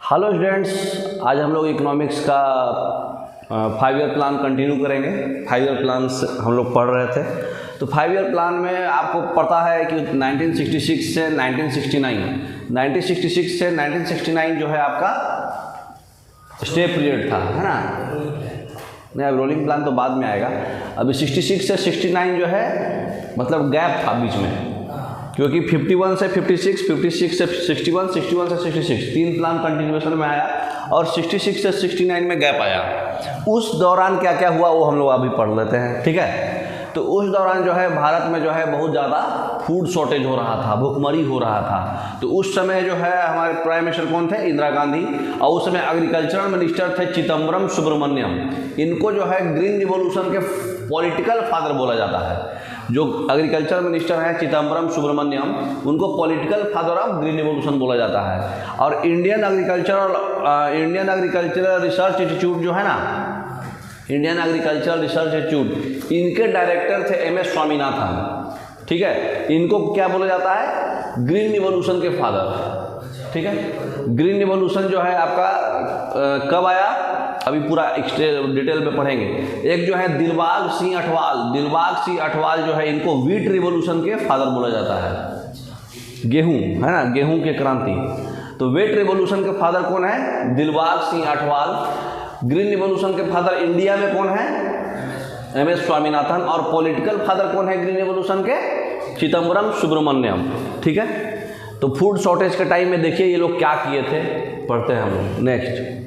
Hello students, आज हम लोग इकोनॉमिक्स का 5 ईयर प्लान कंटिन्यू करेंगे। 5 ईयर प्लान हम लोग पढ़ रहे थे, तो 5 ईयर प्लान में आपको पता है कि 1966 से 1969 से 1969 जो है आपका स्टे पीरियड था, है ना। नहीं, अब रोलिंग प्लान तो बाद में आएगा। अभी 66 से 69 जो है मतलब गैप था बीच में, क्योंकि 51 से 56, 56 से 61, 61 से 66 तीन प्लान कंटिन्यूएशन में आया और 66 से 69 में गैप आया। उस दौरान क्या क्या हुआ वो हम लोग अभी पढ़ लेते हैं, ठीक है। तो उस दौरान जो है भारत में जो है बहुत ज़्यादा फूड शॉर्टेज हो रहा था, भुखमरी हो रहा था। तो उस समय जो है हमारे प्राइम मिनिस्टर कौन थे? इंदिरा गांधी। और उस समय एग्रीकल्चरल मिनिस्टर थे चिदम्बरम सुब्रमण्यम। इनको जो है ग्रीन रिवॉल्यूशन के पॉलिटिकल फादर बोला जाता है। जो एग्रीकल्चर मिनिस्टर हैं चिदम्बरम सुब्रमण्यम, उनको political father of green revolution बोला जाता है। और इंडियन एग्रीकल्चरल रिसर्च इंस्टीट्यूट जो है ना, इंडियन एग्रीकल्चरल रिसर्च इंस्टीट्यूट, इनके डायरेक्टर थे एम.एस. स्वामीनाथन, ठीक है। इनको क्या बोला जाता है? ग्रीन रिवॉल्यूशन के फादर, ठीक है। ग्रीन रिवॉल्यूशन जो है आपका कब आया, अभी पूरा डिटेल में पढ़ेंगे। एक जो है दिलबाग सिंह अठवाल जो है, इनको व्हीट रिवॉल्यूशन के फादर बोला जाता है। गेहूं, है ना, गेहूं के क्रांति। तो व्हीट रिवॉल्यूशन के फादर कौन है? दिलबाग सिंह अठवाल। ग्रीन रिवॉल्यूशन के फादर इंडिया में कौन है? एम.एस. स्वामीनाथन। और पॉलिटिकल फादर कौन है ग्रीन रिवॉल्यूशन के? चिदम्बरम सुब्रमण्यम, ठीक है। तो फूड शॉर्टेज के टाइम में देखिए ये लोग क्या किए थे, पढ़ते हैं हम लोग। नेक्स्ट,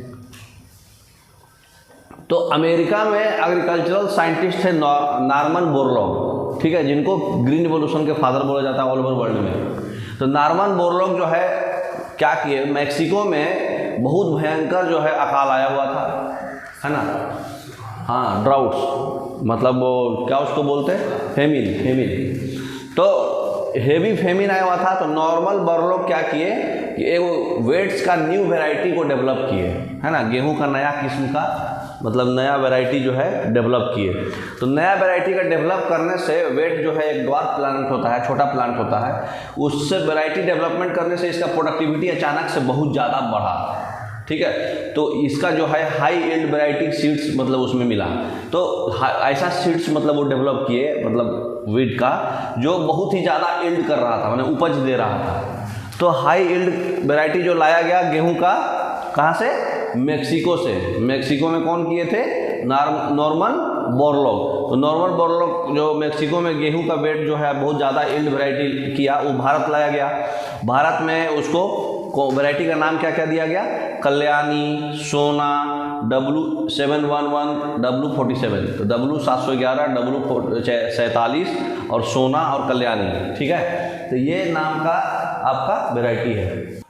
तो अमेरिका में एग्रीकल्चरल साइंटिस्ट थे नॉर्मन बोरलॉग, ठीक है, जिनको ग्रीन रिवॉल्यूशन के फादर बोला जाता है ऑल ओवर वर्ल्ड में। तो नॉर्मन बोरलॉग जो है क्या किए, मैक्सिको में बहुत भयंकर जो है अकाल आया हुआ था, है ना। हाँ, ड्राउट्स, मतलब वो क्या उसको बोलते हैं, फेमिन। तो हेवी फेमिन आया हुआ था। तो नॉर्मन बोरलॉग क्या किए कि एक वेट्स का न्यू वेराइटी को डेवलप किए, है ना, गेहूं का नया किस्म का, मतलब नया वैरायटी जो है डेवलप किए। तो नया वैरायटी का डेवलप करने से वेट जो है एक ड्वार्फ प्लांट होता है, छोटा प्लांट होता है, उससे वैरायटी डेवलपमेंट करने से इसका प्रोडक्टिविटी अचानक से बहुत ज़्यादा बढ़ा, ठीक है। तो इसका जो है हाई यील्ड वैरायटी सीड्स मतलब उसमें मिला। तो ऐसा सीड्स मतलब वो डेवलप किए, मतलब वीट का, जो बहुत ही ज़्यादा यील्ड कर रहा था, मतलब उपज दे रहा था। तो हाई यील्ड वैरायटी जो लाया गया गेहूँ का, कहाँ से? मेक्सिको से। मेक्सिको में कौन किए थे? Norman Borlaug. तो नॉर्मन बोरलॉग जो मेक्सिको में गेहूं का वेट जो है बहुत ज़्यादा यील्ड वैरायटी किया, वो भारत लाया गया। भारत में उसको वैरायटी का नाम क्या क्या दिया गया? कल्याणी, सोना, W711, W47। तो W711, W47 और सोना और कल्याणी, ठीक है। तो ये नाम का आपका वैरायटी है।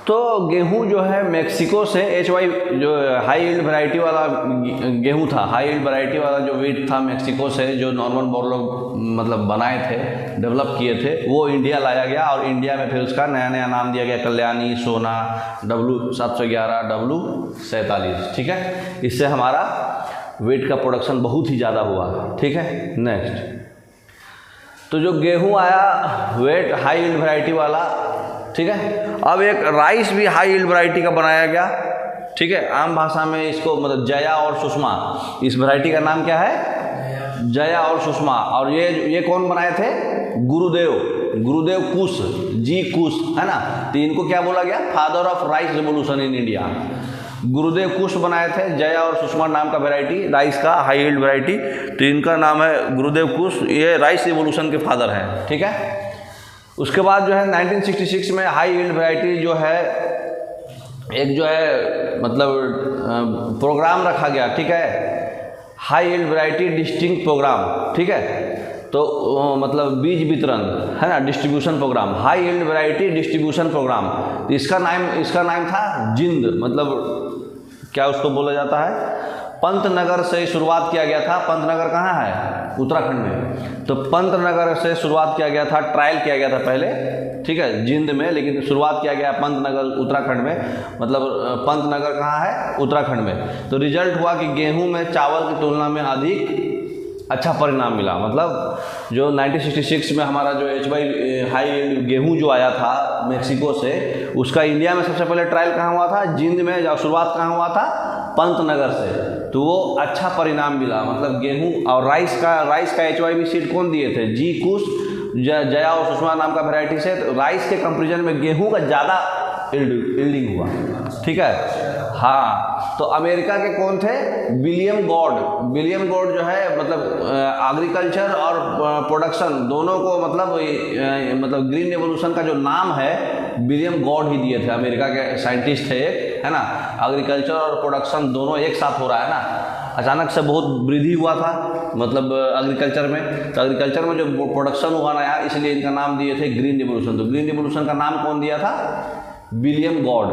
तो गेहूं जो है मेक्सिको से HY जो हाई यील्ड वैरायटी वाला गेहूं था, हाई यील्ड वैरायटी वाला जो वीट था मेक्सिको से, जो नॉर्मन बोरलॉग मतलब बनाए थे, डेवलप किए थे, वो इंडिया लाया गया। और इंडिया में फिर उसका नया नया नाम दिया गया, कल्याणी, सोना, W711, W47, ठीक है। इससे हमारा वीट का प्रोडक्शन बहुत ही ज़्यादा हुआ, ठीक है। नेक्स्ट, तो जो गेहूँ आया वेट हाई यील्ड वैरायटी वाला, ठीक है। अब एक राइस भी हाई यील्ड वैरायटी का बनाया गया, ठीक है। आम भाषा में इसको मतलब जया और सुषमा, इस वैरायटी का नाम क्या है? जया और सुषमा। और ये कौन बनाए थे? गुरुदेव कुश, जी कुश, है ना। तो इनको क्या बोला गया? Father of rice revolution in India. गुरुदेव कुश बनाए थे जया और सुषमा नाम का वैरायटी, राइस का हाई यील्ड वैरायटी। तो इनका नाम है गुरुदेव कुश, ये राइस रिवॉल्यूशन के फादर हैं, ठीक है। उसके बाद जो है 1966 में हाई यील्ड वैरायटी जो है एक जो है मतलब प्रोग्राम रखा गया, ठीक है, high yield variety distinct programme, ठीक है। तो मतलब बीज वितरण, है ना, distribution programme, high yield variety distribution programme. तो इसका नाम था जिंद, मतलब क्या उसको बोला जाता है? पंतनगर से शुरुआत किया गया था। पंतनगर कहाँ है? उत्तराखंड में। तो पंतनगर से शुरुआत किया गया था, ट्रायल किया गया था पहले, ठीक है, जिंद में, लेकिन शुरुआत किया गया पंतनगर उत्तराखंड में। मतलब पंतनगर कहाँ है? उत्तराखंड में। तो रिजल्ट हुआ कि गेहूं में चावल की तुलना में अधिक अच्छा परिणाम मिला। मतलब जो 1966 में हमारा जो HY हाई यील्ड गेहूँ जो आया था मेक्सिको से, उसका इंडिया में सबसे पहले ट्रायल कहाँ हुआ था? जिंद में। जब शुरुआत कहाँ हुआ था? पंतनगर से। तो वो अच्छा परिणाम मिला। मतलब गेहूँ और राइस का HYV सीड कौन दिए थे? जी कुश, जया और सुषमा नाम का वैरायटी से। तो राइस के कंपेरिजन में गेहूँ का ज़्यादा यील्डिंग हुआ। ठीक है। हाँ, तो अमेरिका के कौन थे? विलियम गॉड जो है मतलब एग्रीकल्चर और प्रोडक्शन दोनों को मतलब ग्रीन रेवोल्यूशन का जो नाम है विलियम गॉड ही दिए थे। अमेरिका के साइंटिस्ट थे एक, है ना। एग्रीकल्चर और प्रोडक्शन दोनों एक साथ हो रहा है ना। अचानक से बहुत वृद्धि हुआ था मतलब एग्रीकल्चर में। तो एग्रीकल्चर में जो प्रोडक्शन हुआ ना यार, इसलिए इनका नाम दिए थे ग्रीन रेवोल्यूशन। तो ग्रीन रेवोल्यूशन का नाम कौन दिया था? William God.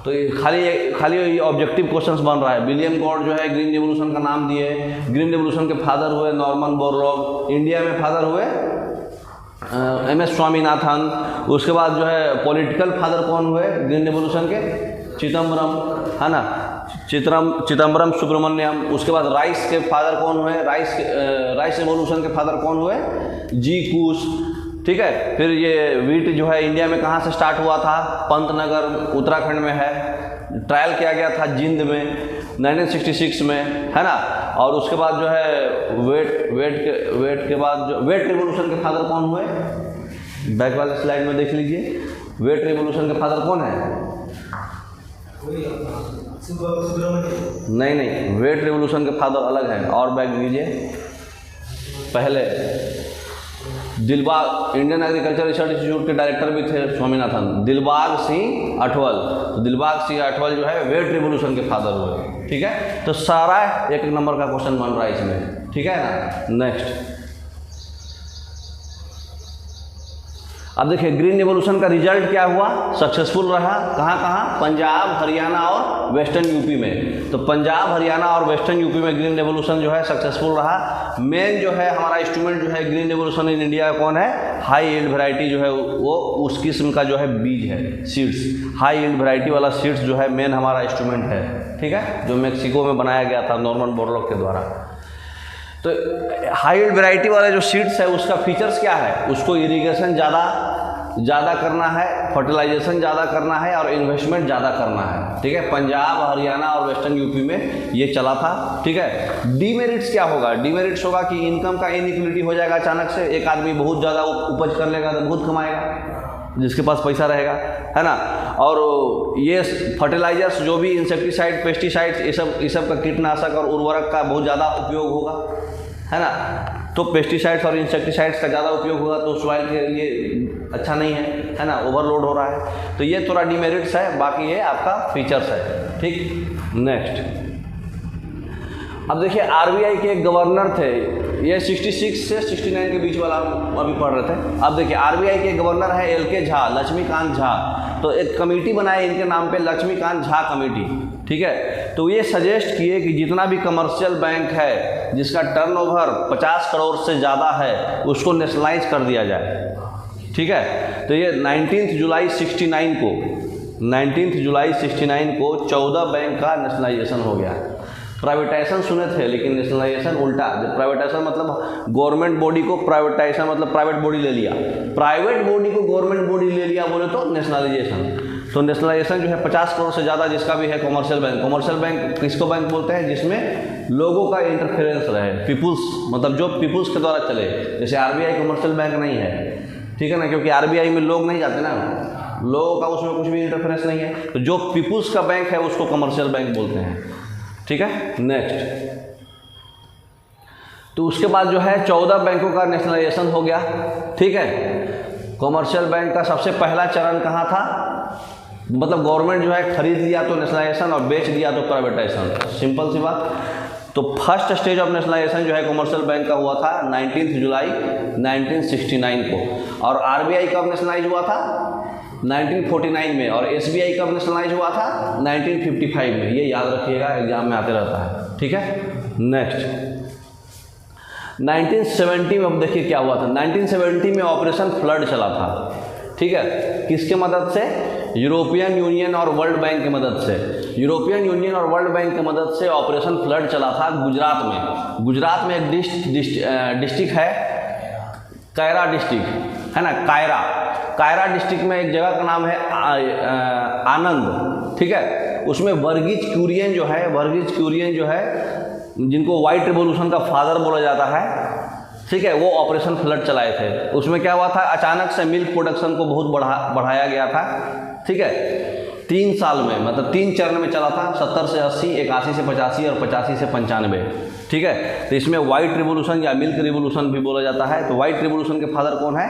तो खाली ऑब्जेक्टिव क्वेश्चंस बन रहा है। विलियम गॉड जो है ग्रीन रेवोल्यूशन का नाम दिए। ग्रीन रेवोल्यूशन के फादर हुए नॉर्मन बोरलॉग। इंडिया में फादर हुए MS स्वामीनाथन। उसके बाद जो है पॉलिटिकल फादर कौन हुए ग्रीन रेवोल्यूशन के? चिदम्बरम, है ना। चिदम्बरम सुब्रमण्यम। उसके बाद राइस के फादर कौन हुए? राइस रेवोल्यूशन के फादर कौन हुए? जी कुश। ठीक है। फिर ये वीट जो है इंडिया में कहाँ से स्टार्ट हुआ था? पंतनगर उत्तराखंड में है। ट्रायल किया गया था जिंद में 1966 में, है ना। और उसके बाद जो है वेट के बाद जो वेट रेवोल्यूशन के फादर कौन हुए? बैक वाले स्लाइड में देख लीजिए। वेट रेवोल्यूशन के फादर कौन है? नहीं, वेट रेवोल्यूशन के फादर अलग है। और बैक लीजिए। पहले Dilbag, Indian agriculture research institute के डायरेक्टर भी थे स्वामीनाथन। दिलबाग सिंह अठवल। तो दिलबाग सिंह अठवल जो है वेट रेवोल्यूशन के फादर हुए। ठीक है। तो सारा एक नंबर का क्वेश्चन बन रहा है इसमें। ठीक है ना। नेक्स्ट, अब देखिए ग्रीन रेवोल्यूशन का रिजल्ट क्या हुआ? सक्सेसफुल रहा। कहाँ? पंजाब, हरियाणा और वेस्टर्न यूपी में। तो पंजाब, हरियाणा और वेस्टर्न यूपी में ग्रीन रेवोल्यूशन जो है सक्सेसफुल रहा। मेन जो है हमारा इंस्ट्रूमेंट जो है ग्रीन रेवोल्यूशन इन इंडिया कौन है? हाई यील्ड वैरायटी जो है वो उस किस्म का जो है बीज है, सीड्स। हाई यील्ड वैरायटी वाला सीड्स जो है मेन हमारा इंस्ट्रूमेंट है। ठीक है। जो मेक्सिको में बनाया गया था नॉर्मन बोरलॉग के द्वारा। तो हाई यील्ड वैरायटी वाले जो सीड्स है उसका फीचर्स क्या है? उसको इरिगेशन ज़्यादा करना है, फर्टिलाइजेशन ज़्यादा करना है और इन्वेस्टमेंट ज़्यादा करना है। ठीक है। पंजाब, हरियाणा और वेस्टर्न यूपी में ये चला था। ठीक है। डीमेरिट्स क्या होगा? डीमेरिट्स होगा कि इनकम का इनइक्वलिटी हो जाएगा अचानक से। एक आदमी बहुत ज़्यादा उपज कर लेगा तो बहुत कमाएगा जिसके पास पैसा रहेगा, है ना। और ये फर्टिलाइजर्स जो भी इंसेक्टिसाइड, पेस्टिसाइड्स, ये सब का कीटनाशक और उर्वरक का बहुत ज़्यादा उपयोग होगा, है ना। तो पेस्टिसाइड्स और इंसेक्टिसाइड्स का ज़्यादा उपयोग होगा तो सॉइल के लिए अच्छा नहीं है ना। ओवरलोड हो रहा है। तो ये थोड़ा डिमेरिट्स है, बाकी ये आपका फीचर्स है। ठीक। नेक्स्ट, अब देखिए RBI के एक गवर्नर थे। ये 66 से 69 के बीच वाला अभी पढ़ रहे थे। अब देखिए RBI के गवर्नर है LK झा, लक्ष्मीकांत झा। तो एक कमेटी बनाई इनके नाम पे, लक्ष्मीकांत झा कमेटी। ठीक है। तो ये सजेस्ट किए कि जितना भी कमर्शियल बैंक है जिसका टर्नओवर 50 करोड़ से ज़्यादा है उसको नेशनलाइज कर दिया जाए। ठीक है। तो ये 19 जुलाई 69 को 14 बैंक का नेशनलाइजेशन हो गया। प्राइवेटाइजेशन सुने थे लेकिन नेशनलाइजेशन उल्टा। जब प्राइवेटाइजेशन मतलब गवर्नमेंट बॉडी को प्राइवेटाइजेशन मतलब प्राइवेट बॉडी ले लिया, प्राइवेट बॉडी को गवर्नमेंट बॉडी ले लिया बोले तो नेशनलाइजेशन। तो नेशनलाइजेशन जो है 50 करोड़ से ज़्यादा जिसका भी है कमर्शियल बैंक किसको बैंक बोलते हैं? जिसमें लोगों का इंटरफेरेंस रहे, पीपुल्स, मतलब जो पीपुल्स के द्वारा चले। जैसे RBI कमर्शियल बैंक नहीं है, ठीक है ना, क्योंकि RBI में लोग नहीं जाते ना, लोगों का उसमें कुछ भी इंटरफेरेंस नहीं है। तो जो पीपुल्स का बैंक है उसको कमर्शियल बैंक बोलते हैं। ठीक है। नेक्स्ट, तो उसके बाद जो है 14 बैंकों का नेशनलाइजेशन हो गया। ठीक है। कमर्शियल बैंक का सबसे पहला चरण कहाँ था? मतलब गवर्नमेंट जो है खरीद लिया तो नेशनलाइजेशन और बेच दिया तो प्राइवेटाइजेशन। सिंपल सी बात। तो फर्स्ट स्टेज ऑफ नेशनलाइजेशन जो है कमर्शियल बैंक का हुआ था 19 जुलाई 1969 को। और RBI कब नेशनलाइज हुआ था? 1949 में। और SBI कब नेशनलाइज हुआ था? 1955 में। ये याद रखिएगा, एग्जाम में आते रहता है। ठीक है। नेक्स्ट, 1970 में अब देखिए क्या हुआ था। 1970 में ऑपरेशन फ्लड चला था। ठीक है। किसके मदद से? यूरोपियन यूनियन और वर्ल्ड बैंक की मदद से। यूरोपियन यूनियन और वर्ल्ड बैंक की मदद से ऑपरेशन फ्लड चला था गुजरात में। गुजरात में एक डिस्ट्रिक्ट है, कायरा डिस्ट्रिक्ट है ना, कायरा डिस्ट्रिक्ट में एक जगह का नाम है आनंद, ठीक है। उसमें वर्गीज क्यूरियन जो है जिनको वाइट रिवॉल्यूशन का फादर बोला जाता है, ठीक है, वो ऑपरेशन फ्लड चलाए थे। उसमें क्या हुआ था, अचानक से मिल्क प्रोडक्शन को बहुत बढ़ाया गया था, ठीक है। 3 साल में, मतलब 3 चरण में चला था, 70 से 80, 81 से 85 और 85 से 95, ठीक है। तो इसमें वाइट रिवॉल्यूशन या मिल्क रिवॉल्यूशन भी बोला जाता है। तो वाइट रिवॉल्यूशन के फादर कौन है,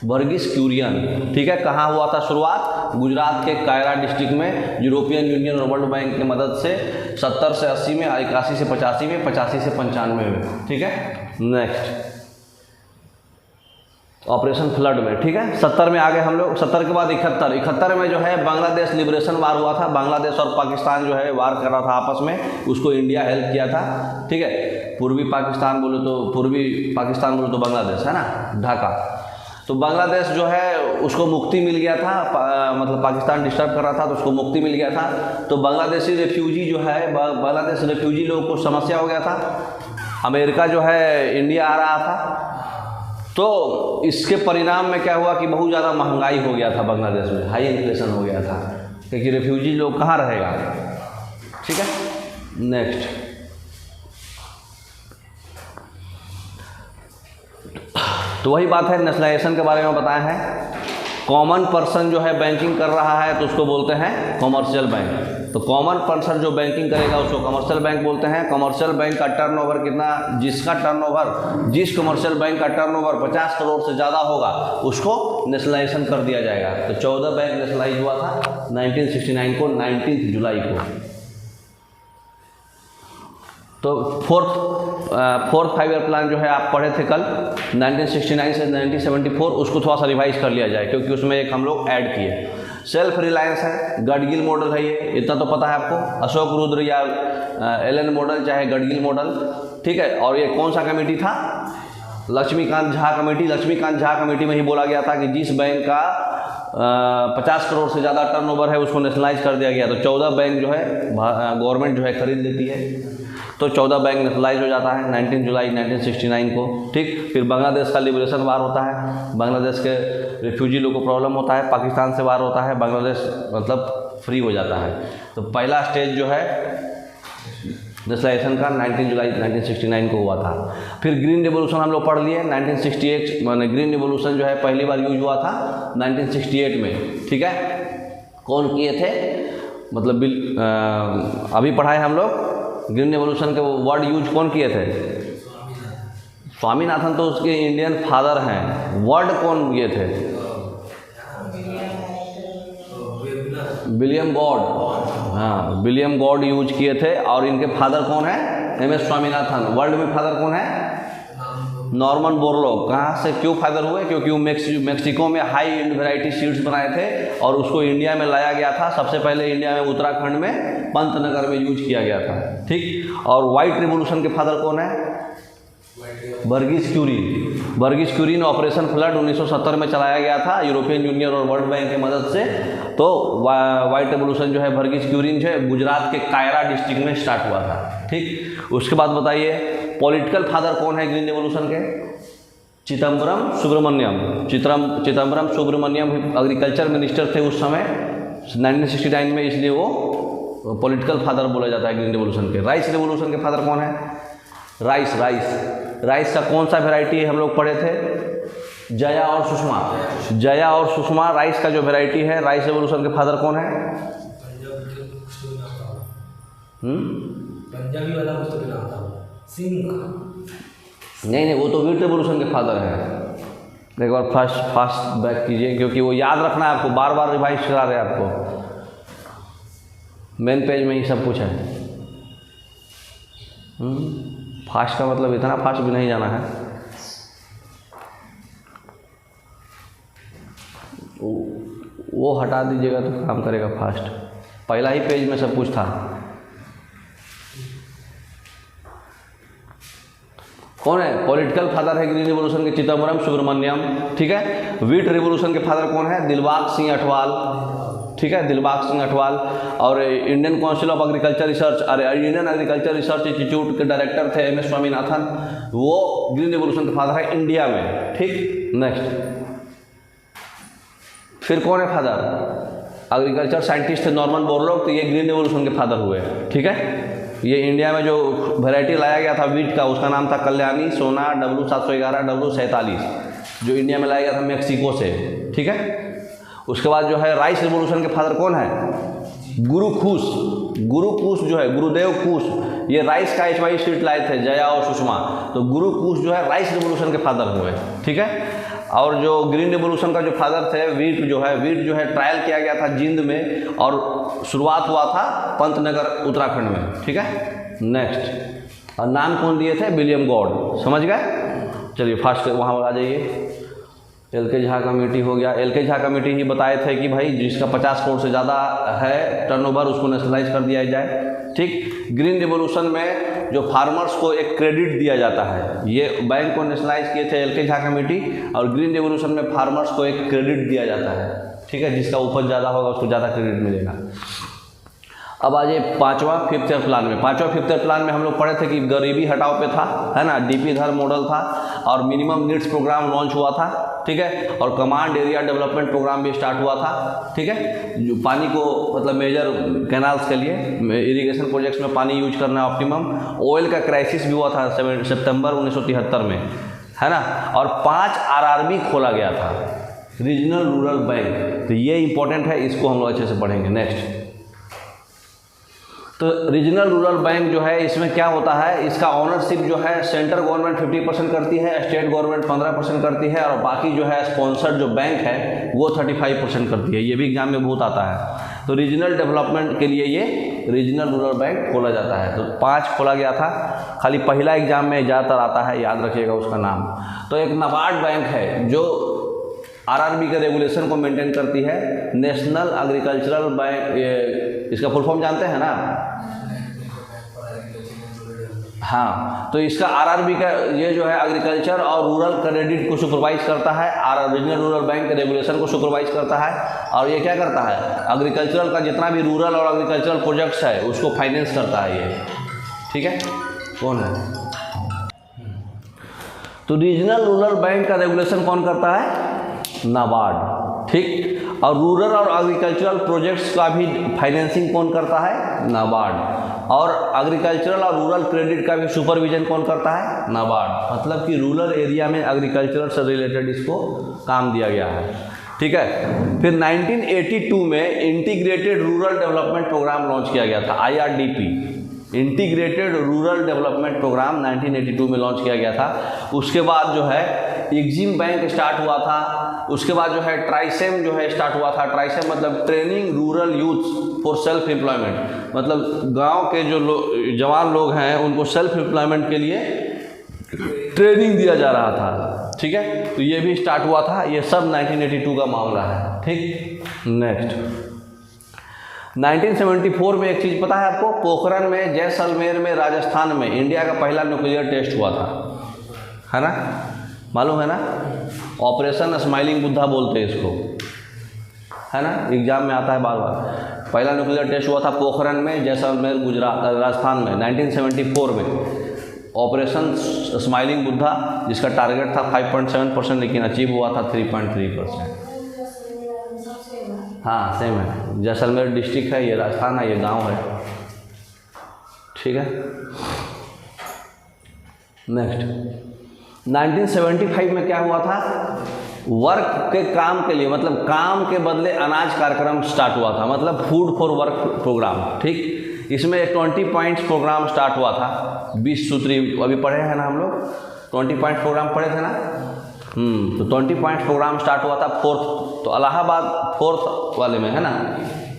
वर्गीज क्यूरियन, ठीक है। कहाँ हुआ था शुरुआत, गुजरात के कायरा डिस्ट्रिक्ट में यूरोपियन यूनियन और वर्ल्ड बैंक की मदद से 70 से 80 में, 81 से 85 में, 85 से 95 में, ठीक है। नेक्स्ट ऑपरेशन फ्लड में, ठीक है। 70 में आ गए हम लोग। 70 के बाद 71 में जो है बांग्लादेश लिबरेशन वार हुआ था। बांग्लादेश और पाकिस्तान जो है वार कर रहा था आपस में, उसको इंडिया हेल्प किया था, ठीक है। पूर्वी पाकिस्तान बोले तो बांग्लादेश है ना, ढाका। तो बांग्लादेश जो है उसको मुक्ति मिल गया था, मतलब पाकिस्तान डिस्टर्ब कर रहा था तो उसको मुक्ति मिल गया था। तो बांग्लादेशी रेफ्यूजी जो है, बांग्लादेश रेफ्यूजी लोगों को समस्या हो गया था, अमेरिका जो है इंडिया आ रहा था। तो इसके परिणाम में क्या हुआ कि बहुत ज़्यादा महंगाई हो गया था बांग्लादेश में, हाई इन्फ्लेशन हो गया था, क्योंकि रेफ्यूजी लोग कहाँ रहेगा, ठीक है। नेक्स्ट तो वही बात है, नेशनलाइजेशन के बारे में बताया है। कॉमन पर्सन जो है बैंकिंग कर रहा है तो उसको बोलते हैं कमर्शियल बैंक। तो कॉमन पर्सन जो बैंकिंग करेगा उसको कमर्शियल बैंक बोलते हैं। कमर्शियल बैंक का टर्नओवर कितना, जिस कमर्शियल बैंक का टर्नओवर 50 करोड़ से ज़्यादा होगा उसको नेशनलाइजेशन कर दिया जाएगा। तो 14 बैंक नेशनलाइज हुआ था 1969 को, 19 जुलाई को। तो फोर्थ 5 ईयर प्लान जो है आप पढ़े थे कल, 1969 से 1974, उसको थोड़ा सा रिवाइज कर लिया जाए क्योंकि उसमें एक हम लोग ऐड किए। सेल्फ रिलायंस है, गडगिल मॉडल है, ये इतना तो पता है आपको, अशोक रुद्र या एलन मॉडल चाहे गडगिल मॉडल, ठीक है। और ये कौन सा कमेटी था, लक्ष्मीकांत झा कमेटी। लक्ष्मीकांत झा कमेटी में ही बोला गया था कि जिस बैंक का 50 करोड़ से ज़्यादा टर्नओवर है उसको नेशनलाइज कर दिया गया। तो 14 बैंक जो है गवर्नमेंट जो है खरीद लेती है, तो 14 बैंक नेशनलाइज हो जाता है 19 जुलाई 1969 को, ठीक। फिर बांग्लादेश का लिबरेशन वार होता है, बांग्लादेश के रिफ्यूजी लोग को प्रॉब्लम होता है, पाकिस्तान से वार होता है, बांग्लादेश मतलब फ्री हो जाता है। तो पहला स्टेज जो है नेशनलाइजेशन का 19 जुलाई 1969 को हुआ था। फिर ग्रीन रिवॉल्यूशन हम लोग पढ़ लिए 1968, मैंने ग्रीन रिवॉल्यूशन जो है पहली बार यूज हुआ था 1968 में, ठीक है। कौन किए थे, मतलब अभी पढ़ाए हम लोग ग्रीन रिवॉल्यूशन के वर्ड यूज कौन किए थे, स्वामीनाथन तो उसके इंडियन फादर हैं। वर्ड कौन किए थे, विलियम गॉड, हाँ विलियम गॉड यूज किए थे। और इनके फादर कौन है, MS स्वामीनाथन। वर्ल्ड में फादर कौन है, नॉर्मन बोरलॉग। कहाँ से क्यों फादर हुए, क्योंकि वो मैक्सिको में हाई यील्ड वैरायटी सीड्स बनाए थे और उसको इंडिया में लाया गया था। सबसे पहले इंडिया में उत्तराखंड में पंतनगर में यूज किया गया था, ठीक। और वाइट रिवॉल्यूशन के फादर कौन है, वर्गीज क्यूरी ने ऑपरेशन फ्लड 1970 में चलाया गया था यूरोपियन यूनियन और वर्ल्ड बैंक की मदद से। तो वाइट रिवॉल्यूशन जो है वर्गीज क्यूरी जो है गुजरात के कायरा डिस्ट्रिक्ट में स्टार्ट हुआ था, ठीक। उसके बाद बताइए पॉलिटिकल फादर कौन है ग्रीन रिवॉल्यूशन के, चिदम्बरम सुब्रमण्यम एग्रीकल्चर मिनिस्टर थे उस समय 1969 में, इसलिए वो पॉलिटिकल फादर बोला जाता है ग्रीन रिवॉल्यूशन के। राइस रिवॉल्यूशन के फादर कौन है, राइस का कौन सा वेराइटी हम लोग पढ़े थे, जया और सुषमा राइस का जो वेराइटी है। राइस रिवॉल्यूशन के फादर कौन है, पंजाबी वाला कुछ तो नाम था, सिंह। नहीं, वो तो व्हीट रिवॉल्यूशन के फादर हैं। एक बार फास्ट बैक कीजिए क्योंकि वो याद रखना है आपको, बार बार रिवाइज करा रहे हैं आपको, मेन पेज में ही सब कुछ है। फास्ट का मतलब इतना फास्ट भी नहीं जाना है, वो हटा दीजिएगा तो काम करेगा फास्ट। पहला ही पेज में सब कुछ था। कौन है, पॉलिटिकल फादर है ग्रीन रिवॉल्यूशन के चिदम्बरम सुब्रमण्यम, ठीक है। व्हीट रिवॉल्यूशन के फादर कौन है, दिलबाग सिंह अठवाल, ठीक है, दिलबाग सिंह अठवाल। और Indian council of agriculture research, Indian agriculture research institute के डायरेक्टर थे MS स्वामीनाथन, वो ग्रीन रिवोल्यूशन के फादर है इंडिया में। ठीक, नेक्स्ट फिर कौन है फादर? एग्रीकल्चर साइंटिस्ट थे नॉर्मन बोरलॉग, तो ये ग्रीन रिवोल्यूशन के फादर हुए। ठीक है, ये इंडिया में जो वैरायटी लाया गया था वीट का, उसका नाम था कल्याणी सोना W711 W47, जो इंडिया में लाया गया था मेक्सिको से। ठीक है, उसके बाद जो है राइस रिवोल्यूशन के फादर कौन है? गुरु कुश जो है, गुरुदेव कुश, ये राइस का HY शीट लाए थे जया और सुषमा, तो गुरु कुश जो है राइस रिवोल्यूशन के फादर हुए। ठीक है, और जो ग्रीन रिवोल्यूशन का जो फादर थे वीट जो है ट्रायल किया गया था जिंद में, और शुरुआत हुआ था पंतनगर उत्तराखंड में। ठीक है, नेक्स्ट, और नाम कौन दिए थे? William God. समझ गए? चलिए फास्ट वहाँ आ जाइए। LK झा कमेटी हो गया। LK झा कमेटी ही बताए थे कि भाई जिसका 50 करोड़ से ज़्यादा है टर्नओवर, उसको नेशनलाइज कर दिया जाए। ठीक, ग्रीन रिवोल्यूशन में जो फार्मर्स को एक क्रेडिट दिया जाता है, ये बैंक को नेशनलाइज किए थे LK झा कमेटी, और ग्रीन रिवोल्यूशन में फार्मर्स को एक क्रेडिट दिया जाता है। ठीक है, जिसका उपज ज़्यादा होगा उसको ज़्यादा क्रेडिट मिलेगा। अब आ जाइए पाँचवा फिफ्थ ईयर प्लान में। पाँचवा फिफ्थ ईयर प्लान में हम लोग पढ़े थे कि गरीबी हटाओ पे था, है ना, DP धर मॉडल था, और मिनिमम नीड्स प्रोग्राम लॉन्च हुआ था। ठीक है, और कमांड एरिया डेवलपमेंट प्रोग्राम भी स्टार्ट हुआ था। ठीक है, जो पानी को मतलब मेजर कैनाल्स के लिए इरिगेशन प्रोजेक्ट्स में पानी यूज करना ऑप्टिमम। ऑयल का क्राइसिस भी हुआ था सितंबर 1973 में, है ना, और 5 RRB खोला गया था, रीजनल रूरल बैंक। तो ये इंपॉर्टेंट है, इसको हम लोग अच्छे से पढ़ेंगे। नेक्स्ट, तो रीजनल रूरल बैंक जो है, इसमें क्या होता है, इसका ऑनरशिप जो है सेंट्रल गवर्नमेंट 50% करती है, स्टेट गवर्नमेंट 15% करती है, और बाकी जो है स्पॉन्सर्ड जो बैंक है वो 35% करती है। ये भी एग्जाम में बहुत आता है। तो रीजनल डेवलपमेंट के लिए ये रीजनल रूरल बैंक खोला जाता है। तो 5 खोला गया था, खाली पहला एग्जाम में ज़्यादातर आता है, याद रखिएगा उसका नाम। तो एक नाबार्ड बैंक है जो RRB के रेगुलेशन को मेंटेन करती है, नेशनल एग्रीकल्चरल बैंक, इसका फुल फॉर्म जानते हैं ना? हाँ, तो इसका RRB का ये जो है एग्रीकल्चर और रूरल क्रेडिट को सुपरवाइज करता है, रीजनल रूरल बैंक के रेगुलेशन को सुपरवाइज करता है, और ये क्या करता है, एग्रीकल्चरल का जितना भी रूरल और एग्रीकल्चरल प्रोजेक्ट्स है उसको फाइनेंस करता है ये। ठीक है, कौन है? तो रीजनल रूरल बैंक का रेगुलेशन कौन करता है? नाबार्ड। ठीक, और रूरल और एग्रीकल्चरल प्रोजेक्ट्स का भी फाइनेंसिंग कौन करता है? नाबार्ड। और एग्रीकल्चरल और रूरल क्रेडिट का भी सुपरविजन कौन करता है? नाबार्ड। मतलब कि रूरल एरिया में एग्रीकल्चर से रिलेटेड इसको काम दिया गया है। ठीक है, फिर 1982 में integrated rural development programme launch किया गया था, IRDP, integrated rural development programme 1982 में लॉन्च किया गया था। उसके बाद जो है एग्जिम बैंक स्टार्ट हुआ था। उसके बाद जो है ट्राइसेम जो है स्टार्ट हुआ था। ट्राइसेम मतलब training rural youth for self employment, मतलब गांव के जो जवान लोग हैं उनको सेल्फ एम्प्लॉयमेंट के लिए ट्रेनिंग दिया जा रहा था। ठीक है, तो ये भी स्टार्ट हुआ था। ये सब 1982 का मामला है। ठीक, नेक्स्ट 1974 में एक चीज़ पता है आपको, पोखरन में, जैसलमेर में, राजस्थान में इंडिया का पहला न्यूक्लियर टेस्ट हुआ था, है ना, मालूम है ना? ऑपरेशन स्माइलिंग बुद्धा बोलते हैं इसको, है ना, एग्जाम में आता है बार बार। पहला न्यूक्लियर टेस्ट हुआ था पोखरन में, जैसलमेर, गुजरात, राजस्थान में 1974 में, ऑपरेशन स्माइलिंग बुद्धा, जिसका टारगेट था 5.7%, लेकिन अचीव हुआ था 3.3%। हाँ सेम है, जैसलमेर डिस्ट्रिक्ट है, ये राजस्थान है, ये गांव है। ठीक है, नेक्स्ट 1975 में क्या हुआ था, वर्क के काम के लिए, मतलब काम के बदले अनाज कार्यक्रम स्टार्ट हुआ था, मतलब फूड फॉर वर्क प्रोग्राम। ठीक, इसमें 20 पॉइंट्स प्रोग्राम स्टार्ट हुआ था, 20 सूत्री अभी पढ़े हैं ना हम लोग, 20 पॉइंट प्रोग्राम पढ़े थे ना। तो 20 पॉइंट प्रोग्राम स्टार्ट हुआ था फोर्थ, तो इलाहाबाद फोर्थ वाले में है ना,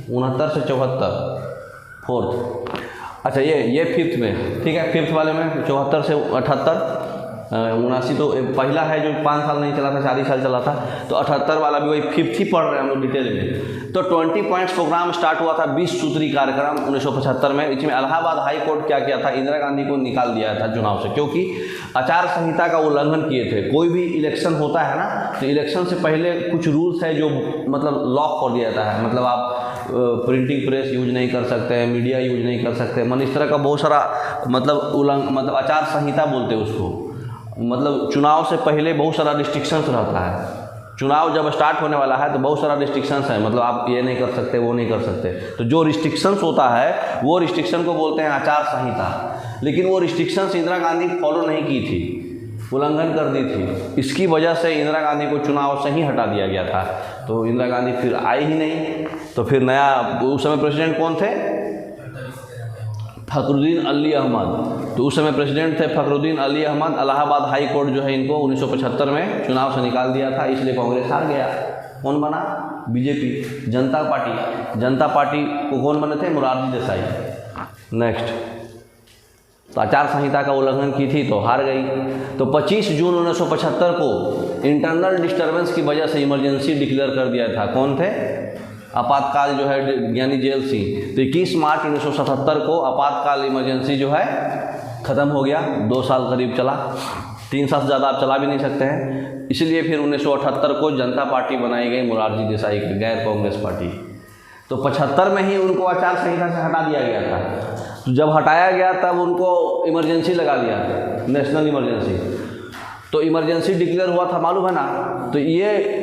69 से 74 फोर्थ। अच्छा ये फिफ्थ में, ठीक है, फिफ्थ वाले में 74 से 78, 79 तो पहला है जो 5 साल नहीं चला था, 4 ही साल चला था। तो 78 वाला भी वही 5th ही पढ़ रहे हैं हम लोग डिटेल में। तो 20 पॉइंट्स प्रोग्राम स्टार्ट हुआ था, 20 सूत्री कार्यक्रम 1975 में। इसमें इलाहाबाद हाई कोर्ट क्या किया था, इंदिरा गांधी को निकाल दिया था चुनाव से, क्योंकि आचार संहिता का उल्लंघन किए थे। कोई भी इलेक्शन होता है ना, तो इलेक्शन से पहले कुछ रूल्स है जो मतलब लॉक कर दिया जाता है। मतलब आप प्रिंटिंग प्रेस यूज नहीं कर सकते हैं, मीडिया यूज नहीं कर सकते, मतलब इस तरह का बहुत सारा मतलब आचार संहिता बोलते हैं उसको। मतलब चुनाव से पहले बहुत सारा रिस्ट्रिक्शंस रहता है। चुनाव जब स्टार्ट होने वाला है तो बहुत सारा रिस्ट्रिक्शंस है, मतलब आप ये नहीं कर सकते, वो नहीं कर सकते। तो जो रिस्ट्रिक्शंस होता है वो रिस्ट्रिक्शन को बोलते हैं आचार संहिता। लेकिन वो रिस्ट्रिक्शंस इंदिरा गांधी फॉलो नहीं की थी, उल्लंघन कर दी थी। इसकी वजह से इंदिरा गांधी को चुनाव से ही हटा दिया गया था। तो इंदिरा गांधी फिर आई ही नहीं। तो फिर नया उस समय प्रेसिडेंट कौन थे, फखरुद्दीन अली अहमद। तो उस समय प्रेसिडेंट थे फखरुद्दीन अली अहमद। इलाहाबाद हाई कोर्ट जो है इनको 1975 में चुनाव से निकाल दिया था, इसलिए कांग्रेस हार गया। कौन बना, बीजेपी, जनता पार्टी। जनता पार्टी को कौन बने थे, मोरारजी देसाई। नेक्स्ट, तो आचार संहिता का उल्लंघन की थी तो हार गई। तो 25 जून 1975 को इंटरनल डिस्टर्बेंस की वजह से इमरजेंसी डिक्लेयर कर दिया था। कौन थे, आपातकाल जो है ज्ञानी जेल सिंह। तो 21 मार्च 1977 को आपातकाल इमरजेंसी जो है ख़त्म हो गया। 2 साल करीब चला, 3 साल से ज़्यादा आप चला भी नहीं सकते हैं। इसलिए फिर 1978 को जनता पार्टी बनाई गई, मोरारजी देसाई की गैर कांग्रेस पार्टी। तो 75 में ही उनको आचार संहिता से हटा दिया गया था। तो जब हटाया गया तब उनको इमरजेंसी लगा दिया, नेशनल इमरजेंसी। तो इमरजेंसी डिक्लेयर हुआ था, मालूम है ना। तो ये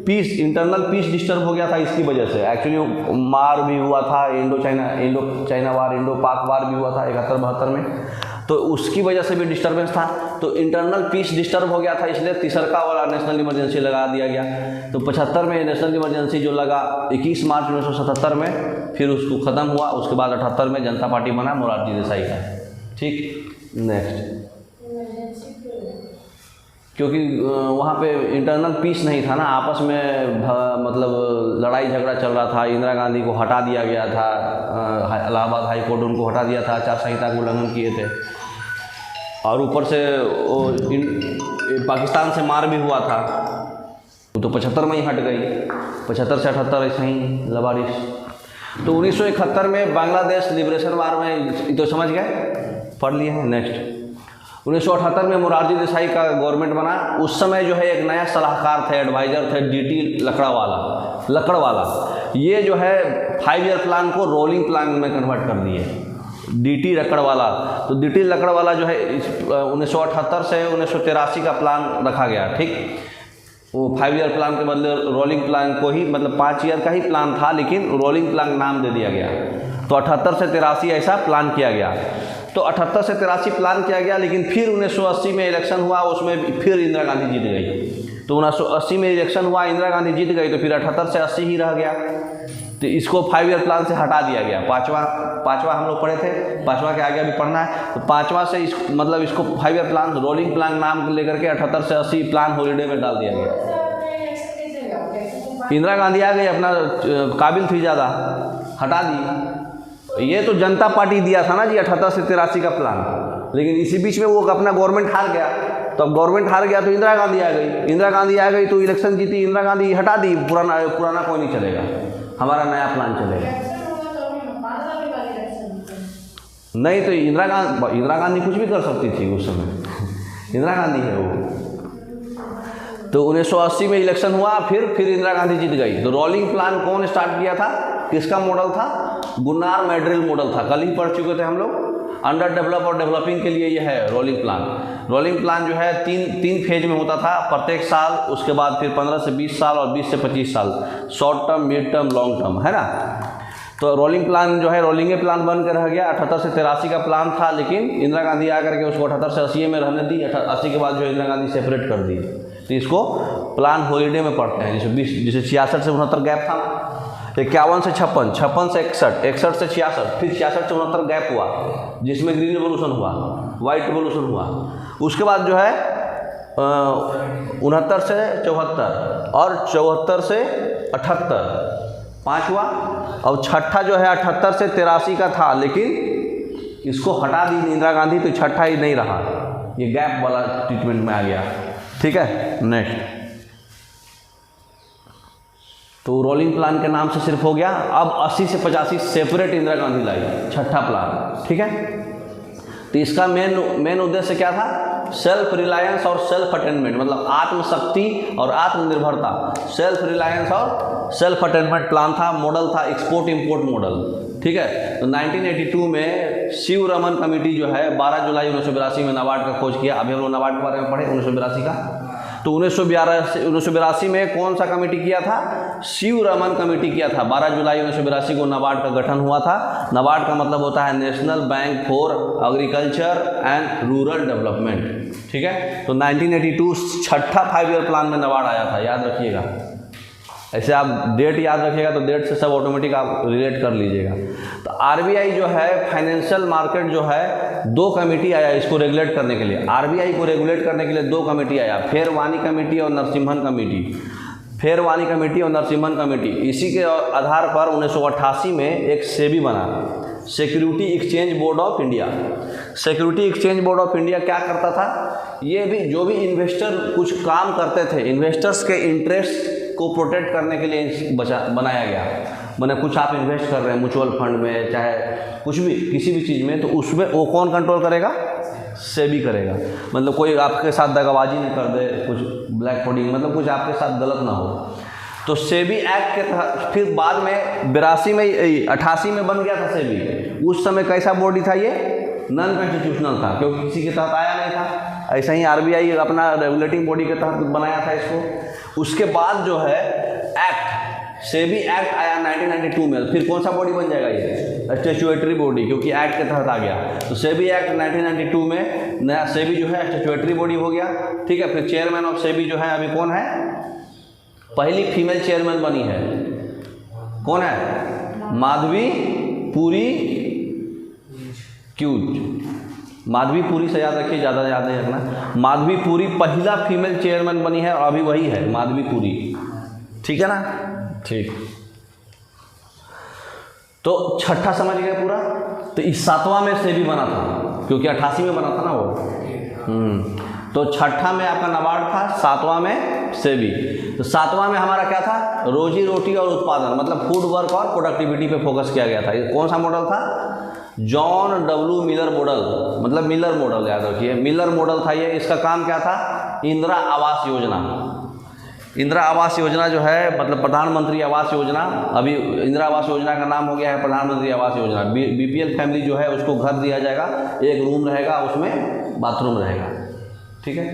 पीस, इंटरनल पीस डिस्टर्ब हो गया था इसकी वजह से। एक्चुअली मार भी हुआ था, इंडो चाइना वार, इंडो पाक वार भी हुआ था 71-72 में। तो उसकी वजह से भी डिस्टर्बेंस था। तो इंटरनल पीस डिस्टर्ब हो गया था, इसलिए तीसरा वाला नेशनल इमरजेंसी लगा दिया गया। तो 75 में नेशनल इमरजेंसी जो लगा 21 मार्च 1977 में, फिर उसको ख़त्म हुआ। उसके बाद 78 में जनता पार्टी बना मोरारजी देसाई का। ठीक, नेक्स्ट, क्योंकि वहाँ पे इंटरनल पीस नहीं था ना, आपस में मतलब लड़ाई झगड़ा चल रहा था। इंदिरा गांधी को हटा दिया गया था, इलाहाबाद हाई कोर्ट उनको हटा दिया था, आचार संहिता का उल्लंघन किए थे। और ऊपर से पाकिस्तान से मार भी हुआ था। तो 75 में ही हट गई, 75 से 78 ऐसे ही लबारिश। तो 1971 में बांग्लादेश लिबरेशन वार में, तो समझ गए, पढ़ लिए हैं। नेक्स्ट, 1978 में मोरारजी देसाई का गवर्नमेंट बना। उस समय जो है एक नया सलाहकार थे, एडवाइज़र थे, DT लकड़वाला। ये जो है 5 ईयर प्लान को रोलिंग प्लान में कन्वर्ट कर दिए, DT लकड़वाला। तो DT लकड़वाला जो है 1978 से 1983 का प्लान रखा गया। ठीक, वो 5 ईयर प्लान के बदले रोलिंग प्लान को ही, मतलब 5 ईयर का ही प्लान था, लेकिन रोलिंग प्लान नाम दे दिया गया। तो 78 से 83 ऐसा प्लान किया गया। तो 78 से 83 प्लान किया गया, लेकिन फिर 1980 में इलेक्शन हुआ, उसमें फिर इंदिरा गांधी जीत गई। तो 1980 में इलेक्शन हुआ, इंदिरा गांधी जीत गई, तो फिर 78 से 80 ही रह गया। तो इसको 5 ईयर प्लान से हटा दिया गया। पाँचवा हम लोग पढ़े थे, 5वां के आगे अभी पढ़ना है। तो 5वां से मतलब इसको 5 ईयर प्लान, रोलिंग प्लान नाम लेकर के 78 से 80 प्लान हॉलीडे में डाल दिया गया। इंदिरा गांधी आ गई, अपना काबिल थी ज़्यादा, हटा दी। ये तो जनता पार्टी दिया था ना जी 78 से 83 का प्लान, लेकिन इसी बीच में वो अपना गवर्नमेंट हार गया। तो अब गवर्नमेंट हार गया तो इंदिरा गांधी आ गई। इंदिरा गांधी आ गई तो इलेक्शन जीती, इंदिरा गांधी हटा दी। पुराना कोई नहीं चलेगा, हमारा नया प्लान चलेगा। नहीं तो इंदिरा गांधी कुछ भी कर सकती थी उस समय, इंदिरा गांधी है वो। तो 1980 में इलेक्शन हुआ, फिर इंदिरा गांधी जीत गई। तो रोलिंग प्लान कौन स्टार्ट किया था, किसका मॉडल था, गुन्नार मैड्रिल मॉडल था। कल ही पढ़ चुके थे हम लोग। अंडर डेवलप और डेवलपिंग के लिए यह है रोलिंग प्लान। रोलिंग प्लान जो है तीन फेज में होता था, प्रत्येक साल, उसके बाद फिर 15 से 20 साल और 20 से 25 साल, short term, mid term, long term, है ना। तो रोलिंग प्लान जो है रोलिंगे प्लान बन कर रह गया। 78 से 83 का प्लान था, लेकिन इंदिरा गांधी आकर के उसको 78 से 80 में रहने दी। 80 के बाद जो इंदिरा गांधी सेपरेट कर दी। तो इसको प्लान हॉलीडे में पढ़ते हैं। जैसे 66 से 69 गैप था, 51 से 56, 56 से 61, 61 से 66, फिर 66 से 69 गैप हुआ, जिसमें ग्रीन रिवोल्यूशन हुआ, वाइट रिवोल्यूशन हुआ। उसके बाद जो है 69 से 74 और 74 से 78 5 हुआ। और छठा जो है 78 से 83 का था, लेकिन इसको हटा दी इंदिरा गांधी, तो छठा ही नहीं रहा। ये गैप वाला ट्रीटमेंट में आ गया। ठीक है, नेक्स्ट। तो रोलिंग प्लान के नाम से सिर्फ हो गया। अब 80 से 85 सेपरेट इंदिरा गांधी लाई, छठा प्लान। ठीक है, तो इसका मेन उद्देश्य क्या था? सेल्फ रिलायंस और सेल्फ अटेनमेंट, मतलब आत्मशक्ति और आत्मनिर्भरता। सेल्फ रिलायंस और सेल्फ अटेनमेंट प्लान था, मॉडल था एक्सपोर्ट इंपोर्ट मॉडल। ठीक है, तो 1982 में शिव रमन कमेटी जो है 12 जुलाई 1982 में नाबार्ड का खोज किया। अभी हम लोग नाबार्ड के बारे में पढ़े 1982 का। तो 1982 में कौन सा कमेटी किया था? शिव रमन कमेटी किया था। 12 जुलाई 1982 को नाबार्ड का गठन हुआ था। नाबार्ड का मतलब होता है national bank for agriculture and rural development. ठीक है, तो 1982 छठा 5 ईयर प्लान में नाबार्ड आया था, याद रखिएगा। ऐसे आप डेट याद रखिएगा तो डेट से सब ऑटोमेटिक आप रिलेट कर लीजिएगा। तो आरबीआई जो है फाइनेंशियल मार्केट जो है 2 कमेटी आया इसको रेगुलेट करने के लिए। आरबीआई को रेगुलेट करने के लिए 2 कमेटी आया, फेरवानी कमेटी और नरसिम्हन कमेटी। फेरवानी कमेटी और नरसिम्हन कमेटी। इसी के आधार पर 1988 में एक सेबी बना, security exchange board of India. Security exchange board of India क्या करता था? ये भी जो भी इन्वेस्टर कुछ काम करते थे, इन्वेस्टर्स के इंटरेस्ट को प्रोटेक्ट करने के लिए बनाया गया। मैंने कुछ आप इन्वेस्ट कर रहे हैं म्यूचुअल फंड में, चाहे कुछ भी किसी भी चीज़ में, तो उसमें वो कौन कंट्रोल करेगा? सेबी करेगा। मतलब कोई आपके साथ दगाबाजी नहीं कर दे, कुछ ब्लैक कोडिंग, मतलब कुछ आपके साथ गलत ना हो। तो सेबी एक्ट के तहत फिर बाद में 88 में बन गया था सेबी। उस समय कैसा बॉडी था ये? नॉन कॉन्स्टिट्यूशनल था, क्योंकि किसी के तहत आया नहीं था। ऐसा ही आरबीआई अपना रेगुलेटिंग बॉडी के तहत बनाया था इसको। उसके बाद जो है एक्ट, सेबी एक्ट आया 1992 में। फिर कौन सा बॉडी बन जाएगा ये? स्टैट्यूटरी बॉडी, क्योंकि एक्ट के तहत आ गया। तो सेबी एक्ट 1992 में नया सेबी जो है स्टैट्यूटरी बॉडी हो गया। ठीक है, फिर चेयरमैन ऑफ सेबी जो है अभी कौन है? पहली फीमेल चेयरमैन बनी है, कौन है? माधवी पुरी क्यूज। माधवी पुरी से याद रखिए, ज़्यादा याद नहीं रखना। माधवी पुरी पहला फीमेल चेयरमैन बनी है और अभी वही है माधवी पुरी। ठीक है ना? ठीक। तो छठा समझ गए पूरा। तो इस 7वां में सेबी बना था, क्योंकि 88 में बना था ना वो। तो छठा में आपका नाबार्ड था, 7वां में सेबी। तो 7वां में हमारा क्या था? रोजी रोटी और उत्पादन, मतलब फूड वर्क और प्रोडक्टिविटी पे फोकस किया गया था। ये कौन सा मॉडल था? जॉन डब्ल्यू मिलर मॉडल, मतलब मिलर मॉडल याद रखिए, मिलर मॉडल था ये। इसका काम क्या था? इंदिरा आवास योजना। इंदिरा आवास योजना जो है मतलब प्रधानमंत्री आवास योजना, अभी इंदिरा आवास योजना का नाम हो गया है प्रधानमंत्री आवास योजना। बीपीएल फैमिली जो है उसको घर दिया जाएगा, एक रूम रहेगा, उसमें बाथरूम रहेगा। ठीक है,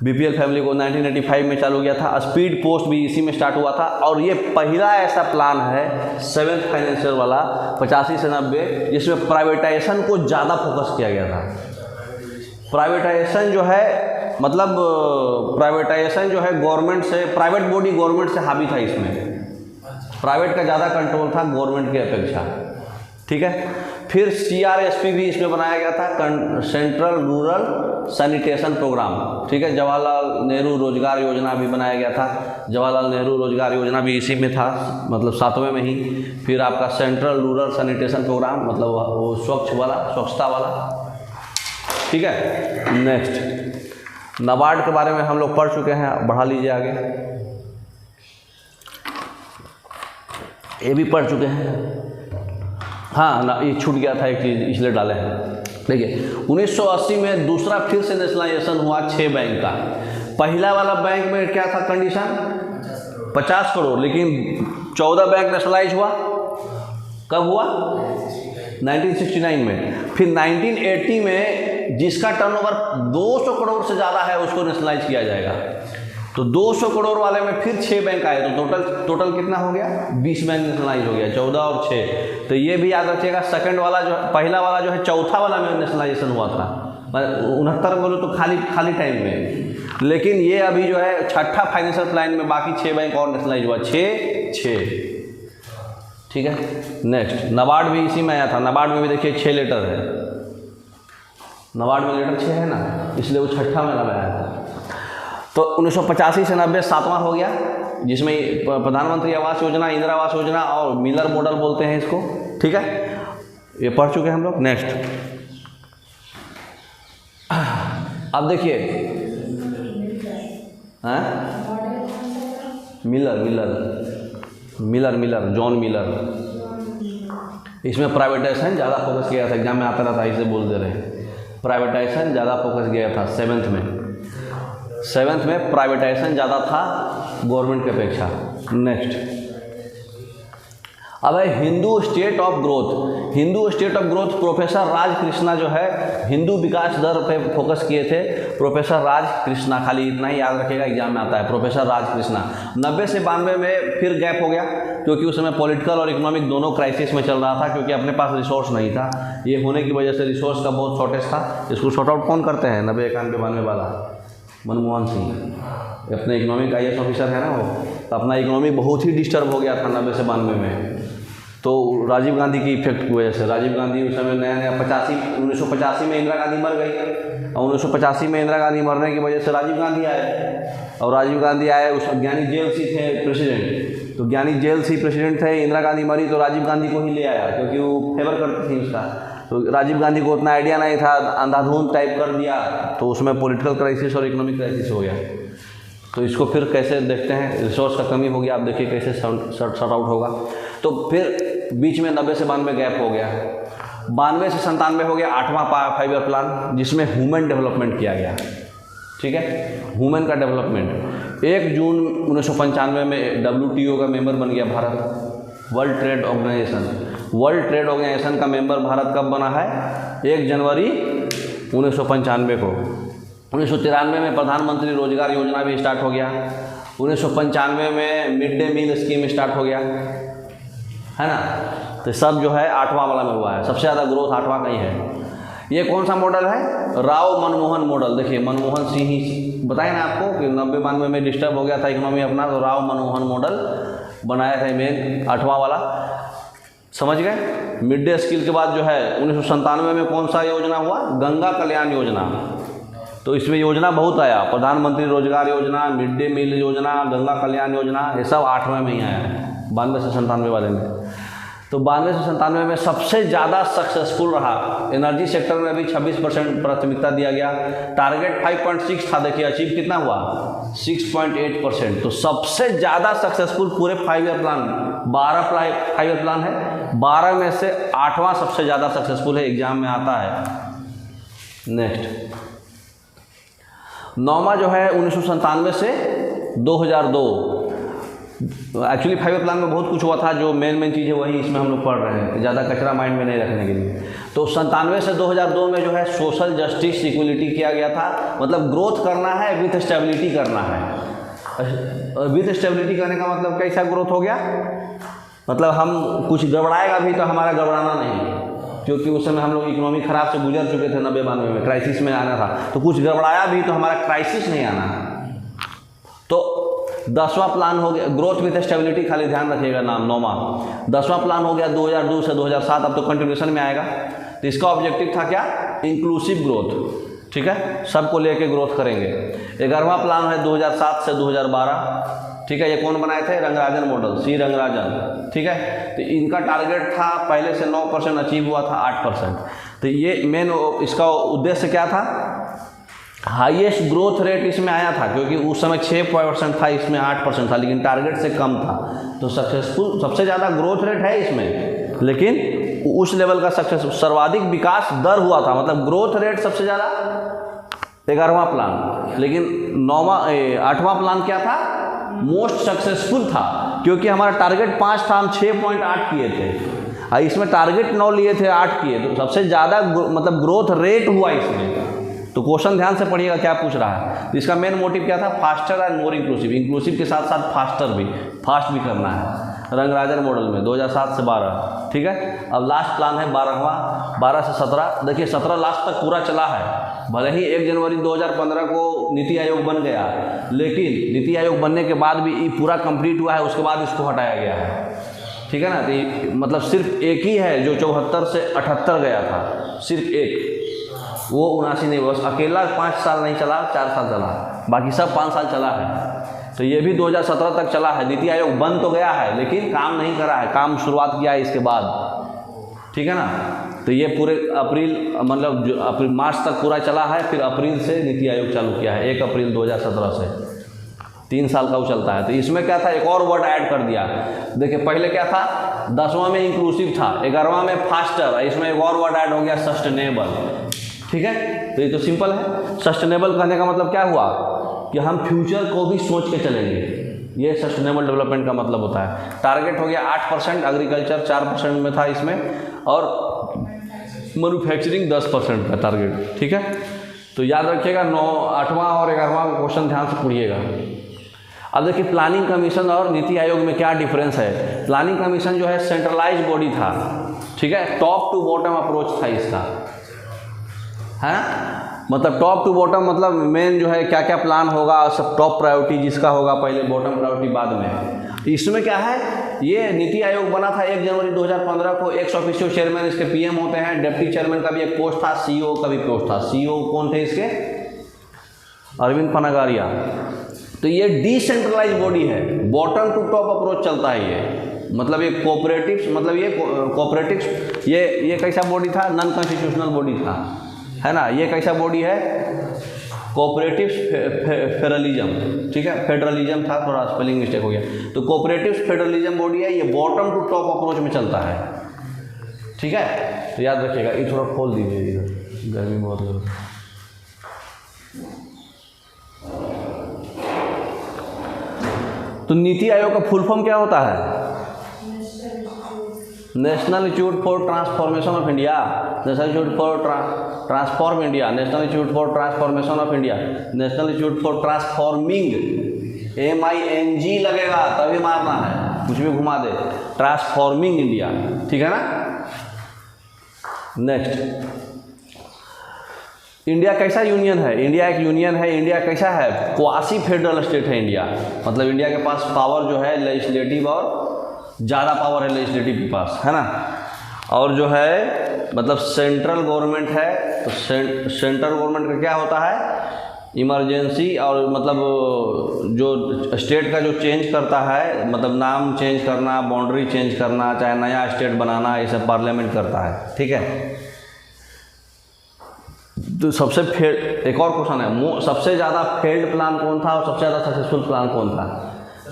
बीपीएल फैमिली को 1985 में चालू किया था। स्पीड पोस्ट भी इसी में स्टार्ट हुआ था। और ये पहला ऐसा प्लान है 7th फाइनेंशियल वाला 85 से 90 जिसमें प्राइवेटाइजेशन को ज़्यादा फोकस किया गया था। प्राइवेटाइजेशन जो है मतलब प्राइवेटाइजेशन जो है गवर्नमेंट से, प्राइवेट बॉडी गवर्नमेंट से हावी था। इसमें प्राइवेट का ज़्यादा कंट्रोल था गवर्नमेंट की अपेक्षा। ठीक है, फिर CRSP भी इसमें बनाया गया था, सेंट्रल रूरल सैनिटेशन प्रोग्राम। ठीक है, जवाहरलाल नेहरू रोजगार योजना भी बनाया गया था। जवाहरलाल नेहरू रोजगार योजना भी इसी में था, मतलब 7वें में ही। फिर आपका सेंट्रल रूरल सैनिटेशन प्रोग्राम, मतलब वो स्वच्छ वाला, स्वच्छता वाला। ठीक है, नेक्स्ट नाबार्ड के बारे में हम लोग पढ़ चुके हैं, बढ़ा लीजिए आगे। ये भी पढ़ चुके हैं। हाँ ना, ये छूट गया था एक चीज़, इसलिए डाले हैं। देखिए 1980 में दूसरा फिर से नेशनलाइजेशन हुआ 6 बैंक का। पहला वाला बैंक में क्या था कंडीशन? 50 करोड़, लेकिन 14 बैंक नेशनलाइज हुआ। कब हुआ? 1969 में। फिर 1980 में जिसका टर्नओवर 200 करोड़ से ज़्यादा है उसको नेशनलाइज किया जाएगा। तो 200 करोड़ वाले में फिर 6 बैंक आए, तो टोटल कितना हो गया? 20 बैंक नेशनलाइज हो गया, 14 और 6। तो ये भी याद रखिएगा, सेकंड वाला जो पहला वाला जो है चौथा वाला में नेशनलाइजेशन हुआ था, 69 बोलो तो खाली टाइम में। लेकिन ये अभी जो है छठा फाइनेंशियल प्लान में बाकी 6 बैंक और नेशनलाइज हुआ, 6। ठीक है, नेक्स्ट नाबार्ड भी इसी में आया था। नाबार्ड में भी देखिए 6 लेटर है, नाबार्ड में लेटर 6 है ना, इसलिए वो छठा में आया था। तो 1985 से 90 7वां हो गया, जिसमें प्रधानमंत्री आवास योजना, इंदिरा आवास योजना और मिलर मॉडल बोलते हैं इसको। ठीक है, ये पढ़ चुके हैं हम लोग। नेक्स्ट अब देखिए, हैं मिलर जॉन मिलर, इसमें प्राइवेटाइजेशन ज़्यादा फोकस किया था, एग्जाम में आता रहता है, इसे बोल दे रहे हैं। प्राइवेटाइजेशन ज़्यादा फोकस किया था सेवेंथ में प्राइवेटाइजेशन ज़्यादा था गवर्नमेंट की अपेक्षा। नेक्स्ट, अब है Hindu state of growth. Professor Raj Krishna जो है हिंदू विकास दर पे फोकस किए थे। प्रोफेसर राज कृष्णा, खाली इतना ही याद रखिएगा, एग्जाम में आता है, प्रोफेसर राज कृष्णा। 90 से 92 में फिर गैप हो गया, क्योंकि उस समय पॉलिटिकल और इकोनॉमिक दोनों क्राइसिस में चल रहा था, क्योंकि अपने पास रिसोर्स नहीं था। ये होने की वजह से रिसोर्स का बहुत शॉर्टेज था। इसको शॉर्ट आउट कौन करते हैं 90, 91, 92 वाला? मनमोहन सिंह, अपने इकोनॉमिक IAS ऑफिसर है ना वो। तो अपना इकोनॉमी बहुत ही डिस्टर्ब हो गया था 90 से 92 में। तो राजीव गांधी की इफेक्ट की वजह से, राजीव गांधी उस समय नया 1985 में इंदिरा गांधी मर गई, और 1985 में इंदिरा गांधी मरने की वजह से राजीव गांधी आए, और राजीव गांधी आए, उस ज्ञानी जेल सी थे प्रेसिडेंट, तो ज्ञानी जेल सी प्रेसिडेंट थे। इंदिरा गांधी मरी तो राजीव गांधी को ही ले आया, क्योंकि वो फेवर करती थी उसका। तो राजीव गांधी को उतना आइडिया नहीं था, अंधाधुंध टाइप कर दिया, तो उसमें पॉलिटिकल क्राइसिस और इकोनॉमिक क्राइसिस हो गया। तो इसको फिर कैसे देखते हैं, रिसोर्स का कमी हो गया, आप देखिए कैसे शॉर्ट आउट होगा। तो फिर बीच में 90 से 92 गैप हो गया, 92 से 97 हो गया 8वां 5 ईयर प्लान, जिसमें ह्यूमन डेवलपमेंट किया गया। ठीक है, ह्यूमन का डेवलपमेंट। 1 जून 1995 में WTO का मेंबर बन गया भारत, वर्ल्ड ट्रेड ऑर्गेनाइजेशन का मेंबर भारत कब बना है? 1 जनवरी 1995 को। 1993 में प्रधानमंत्री रोजगार योजना भी स्टार्ट हो गया। 1995 में mid day meal scheme start हो गया, है ना। तो सब जो है 8वां वाला में हुआ है, सबसे ज़्यादा ग्रोथ 8वां का ही है। ये कौन सा मॉडल है? राव मनमोहन मॉडल। देखिए मनमोहन सिंह ही बताए ना आपको कि 90-92 में डिस्टर्ब हो गया था इकोनॉमी अपना, तो राव मनमोहन मॉडल बनाया था मेन 8वां वाला, समझ गए। मिड डे स्कीम के बाद जो है 1997 में कौन सा योजना हुआ? गंगा कल्याण योजना। तो इसमें योजना बहुत आया, प्रधानमंत्री रोजगार योजना, मिड डे मील योजना, गंगा कल्याण योजना, ये सब 8वें में ही आया है 92 से 97 वाले में। तो 92 से 97 में सबसे ज़्यादा सक्सेसफुल रहा एनर्जी सेक्टर में भी 26% प्राथमिकता दिया गया। टारगेट 5.6 था, देखिए अचीव कितना हुआ? 6.8%। तो सबसे ज़्यादा सक्सेसफुल पूरे 5 ईयर प्लान, 12 5 ईयर प्लान है, 12 में से 8वां सबसे ज़्यादा सक्सेसफुल है, एग्जाम में आता है। नेक्स्ट, 9वां जो है 1997 से 2002। एक्चुअली 5 ईयर प्लान में बहुत कुछ हुआ था, जो मेन चीज़ है वही इसमें हम लोग पढ़ रहे हैं, ज़्यादा कचरा माइंड में नहीं रखने के लिए। तो 97 से 2002 में जो है सोशल जस्टिस इक्वलिटी किया गया था, मतलब ग्रोथ करना है विथ स्टेबिलिटी करना है। विथ स्टेबिलिटी करने का मतलब कैसा ग्रोथ हो गया? मतलब हम कुछ गड़बड़ाएगा भी तो हमारा गड़बड़ाना नहीं, क्योंकि उस समय हम लोग इकोनॉमी ख़राब से गुजर चुके थे, 90-92 में क्राइसिस में आना था, तो कुछ गड़बड़ाया भी तो हमारा क्राइसिस नहीं आना। तो 10वां प्लान हो गया ग्रोथ विथ स्टेबिलिटी, खाली ध्यान रखिएगा नाम 9वां। 10वां प्लान हो गया 2002 से 2007, अब तो कंटिन्यूशन में आएगा। तो इसका ऑब्जेक्टिव था क्या? Inclusive growth. ठीक है, सबको लेके ग्रोथ करेंगे। 11वां प्लान है 2007 से 2012। ठीक है, ये कौन बनाए थे? रंगराजन मॉडल, सी रंगराजन। ठीक है, तो इनका टारगेट था पहले से 9%, अचीव हुआ था 8%। तो ये मेन इसका उद्देश्य क्या था? हाईएस्ट ग्रोथ रेट इसमें आया था, क्योंकि उस समय 6% था, इसमें 8% था, लेकिन टारगेट से कम था। तो सक्सेसफुल सबसे ज़्यादा ग्रोथ रेट है इसमें, लेकिन उस लेवल का सक्सेस सर्वाधिक विकास दर हुआ था, मतलब ग्रोथ रेट सबसे ज़्यादा 11वां प्लान। लेकिन 8वां प्लान क्या था? मोस्ट सक्सेसफुल था, क्योंकि हमारा टारगेट 5 था, हम 6.8 किए थे, इसमें टारगेट 9 लिए थे, 8 किए, तो सबसे ज़्यादा मतलब ग्रोथ रेट हुआ इसमें। तो क्वेश्चन ध्यान से पढ़िएगा क्या पूछ रहा है। तो इसका मेन मोटिव क्या था? Faster and more inclusive, inclusive के साथ साथ फास्ट भी करना है, रंगराजन मॉडल में 2007 से 12। ठीक है, अब लास्ट प्लान है 12वां, 12 से 17। देखिए 17 लास्ट तक पूरा चला है, भले ही 1 जनवरी 2015 को नीति आयोग बन गया, लेकिन नीति आयोग बनने के बाद भी ये पूरा कंप्लीट हुआ है, उसके बाद इसको हटाया गया है। ठीक है ना, तो मतलब सिर्फ एक ही है जो 74 से 78 गया था, सिर्फ एक, वो 79 नहीं, बस अकेला 5 साल नहीं चला, 4 साल चला, बाकी सब 5 साल चला है। तो ये भी 2017 तक चला है। नीति आयोग बन तो गया है, लेकिन काम नहीं करा है, काम शुरुआत किया है इसके बाद। ठीक है ना। तो ये पूरे अप्रैल मतलब जो अप्रैल मार्च तक पूरा चला है, फिर अप्रैल से नीति आयोग चालू किया है, 1 अप्रैल 2017 से 3 साल का वो चलता है। तो इसमें क्या था, एक और वर्ड ऐड कर दिया। देखिए पहले क्या था, 10वां में इंक्लूसिव था, 11वां में फास्टर, इसमें एक और वर्ड ऐड हो गया सस्टेनेबल। ठीक है, तो ये तो सिंपल है। सस्टेनेबल कहने का मतलब क्या हुआ कि हम फ्यूचर को भी सोच के चलेंगे, ये सस्टेनेबल डेवलपमेंट का मतलब होता है। टारगेट हो गया 8%, एग्रीकल्चर 4% में था इसमें, और मैन्युफैक्चरिंग 10% का टारगेट। ठीक है, तो याद रखिएगा 8वां और 11वां क्वेश्चन ध्यान से पढ़िएगा। अब देखिए प्लानिंग कमीशन और नीति आयोग में क्या डिफरेंस है। प्लानिंग कमीशन जो है सेंट्रलाइज बॉडी था, ठीक है, टॉप टू बॉटम अप्रोच था इसका, है ना। मतलब टॉप टू बॉटम मतलब मेन जो है क्या क्या प्लान होगा, सब टॉप प्रायोरिटी जिसका होगा पहले, बॉटम प्रायोरिटी बाद में। इसमें क्या है, ये नीति आयोग बना था 1 जनवरी 2015 को। एक्स ऑफिशियो चेयरमैन इसके पीएम होते हैं, डिप्टी चेयरमैन का भी एक पोस्ट था, सीईओ का भी पोस्ट था। सीईओ कौन थे इसके, अरविंद पनागारिया। तो ये डिसेंट्रलाइज बॉडी है, बॉटम टू टॉप अप्रोच चलता है ये। मतलब ये कोऑपरेटिव, मतलब ये कोऑपरेटिव, ये कैसा बॉडी था, नॉन कॉन्स्टिट्यूशनल बॉडी था, है ना। ये कैसा बॉडी है, कोऑपरेटिव फेडरलिज्म, ठीक है, फेडरलिज्म था, थोड़ा स्पेलिंग मिस्टेक हो गया। तो कोऑपरेटिव फेडरलिज्म बॉडी है, ये बॉटम टू टॉप अप्रोच में चलता है। ठीक है, तो याद रखिएगा। ये थोड़ा खोल दीजिए, इधर गर्मी बहुत हो। तो नीति आयोग का फुल फॉर्म क्या होता है, national institute for transformation of India, national institute for transform India, national institute for transformation of India, national institute for transforming, MING लगेगा तभी मारना है, कुछ भी घुमा दे, ट्रांसफॉर्मिंग इंडिया। ठीक है ना। नेक्स्ट, इंडिया कैसा यूनियन है, इंडिया एक यूनियन है। इंडिया कैसा है, क्वासी फेडरल स्टेट है इंडिया। मतलब इंडिया के पास पावर जो है लेजिस्लेटिव, और ज़्यादा पावर है लेजिस्लेटिव के पास, है ना। और जो है मतलब सेंट्रल गवर्नमेंट है, तो सेंट्रल गवर्नमेंट का क्या होता है, इमरजेंसी, और मतलब जो स्टेट का जो चेंज करता है, मतलब नाम चेंज करना, बाउंड्री चेंज करना, चाहे नया स्टेट बनाना, ये सब पार्लियामेंट करता है। ठीक है, तो सबसे एक और क्वेश्चन है, सबसे ज़्यादा फेल्ड प्लान कौन था और सबसे ज़्यादा सक्सेसफुल प्लान कौन था।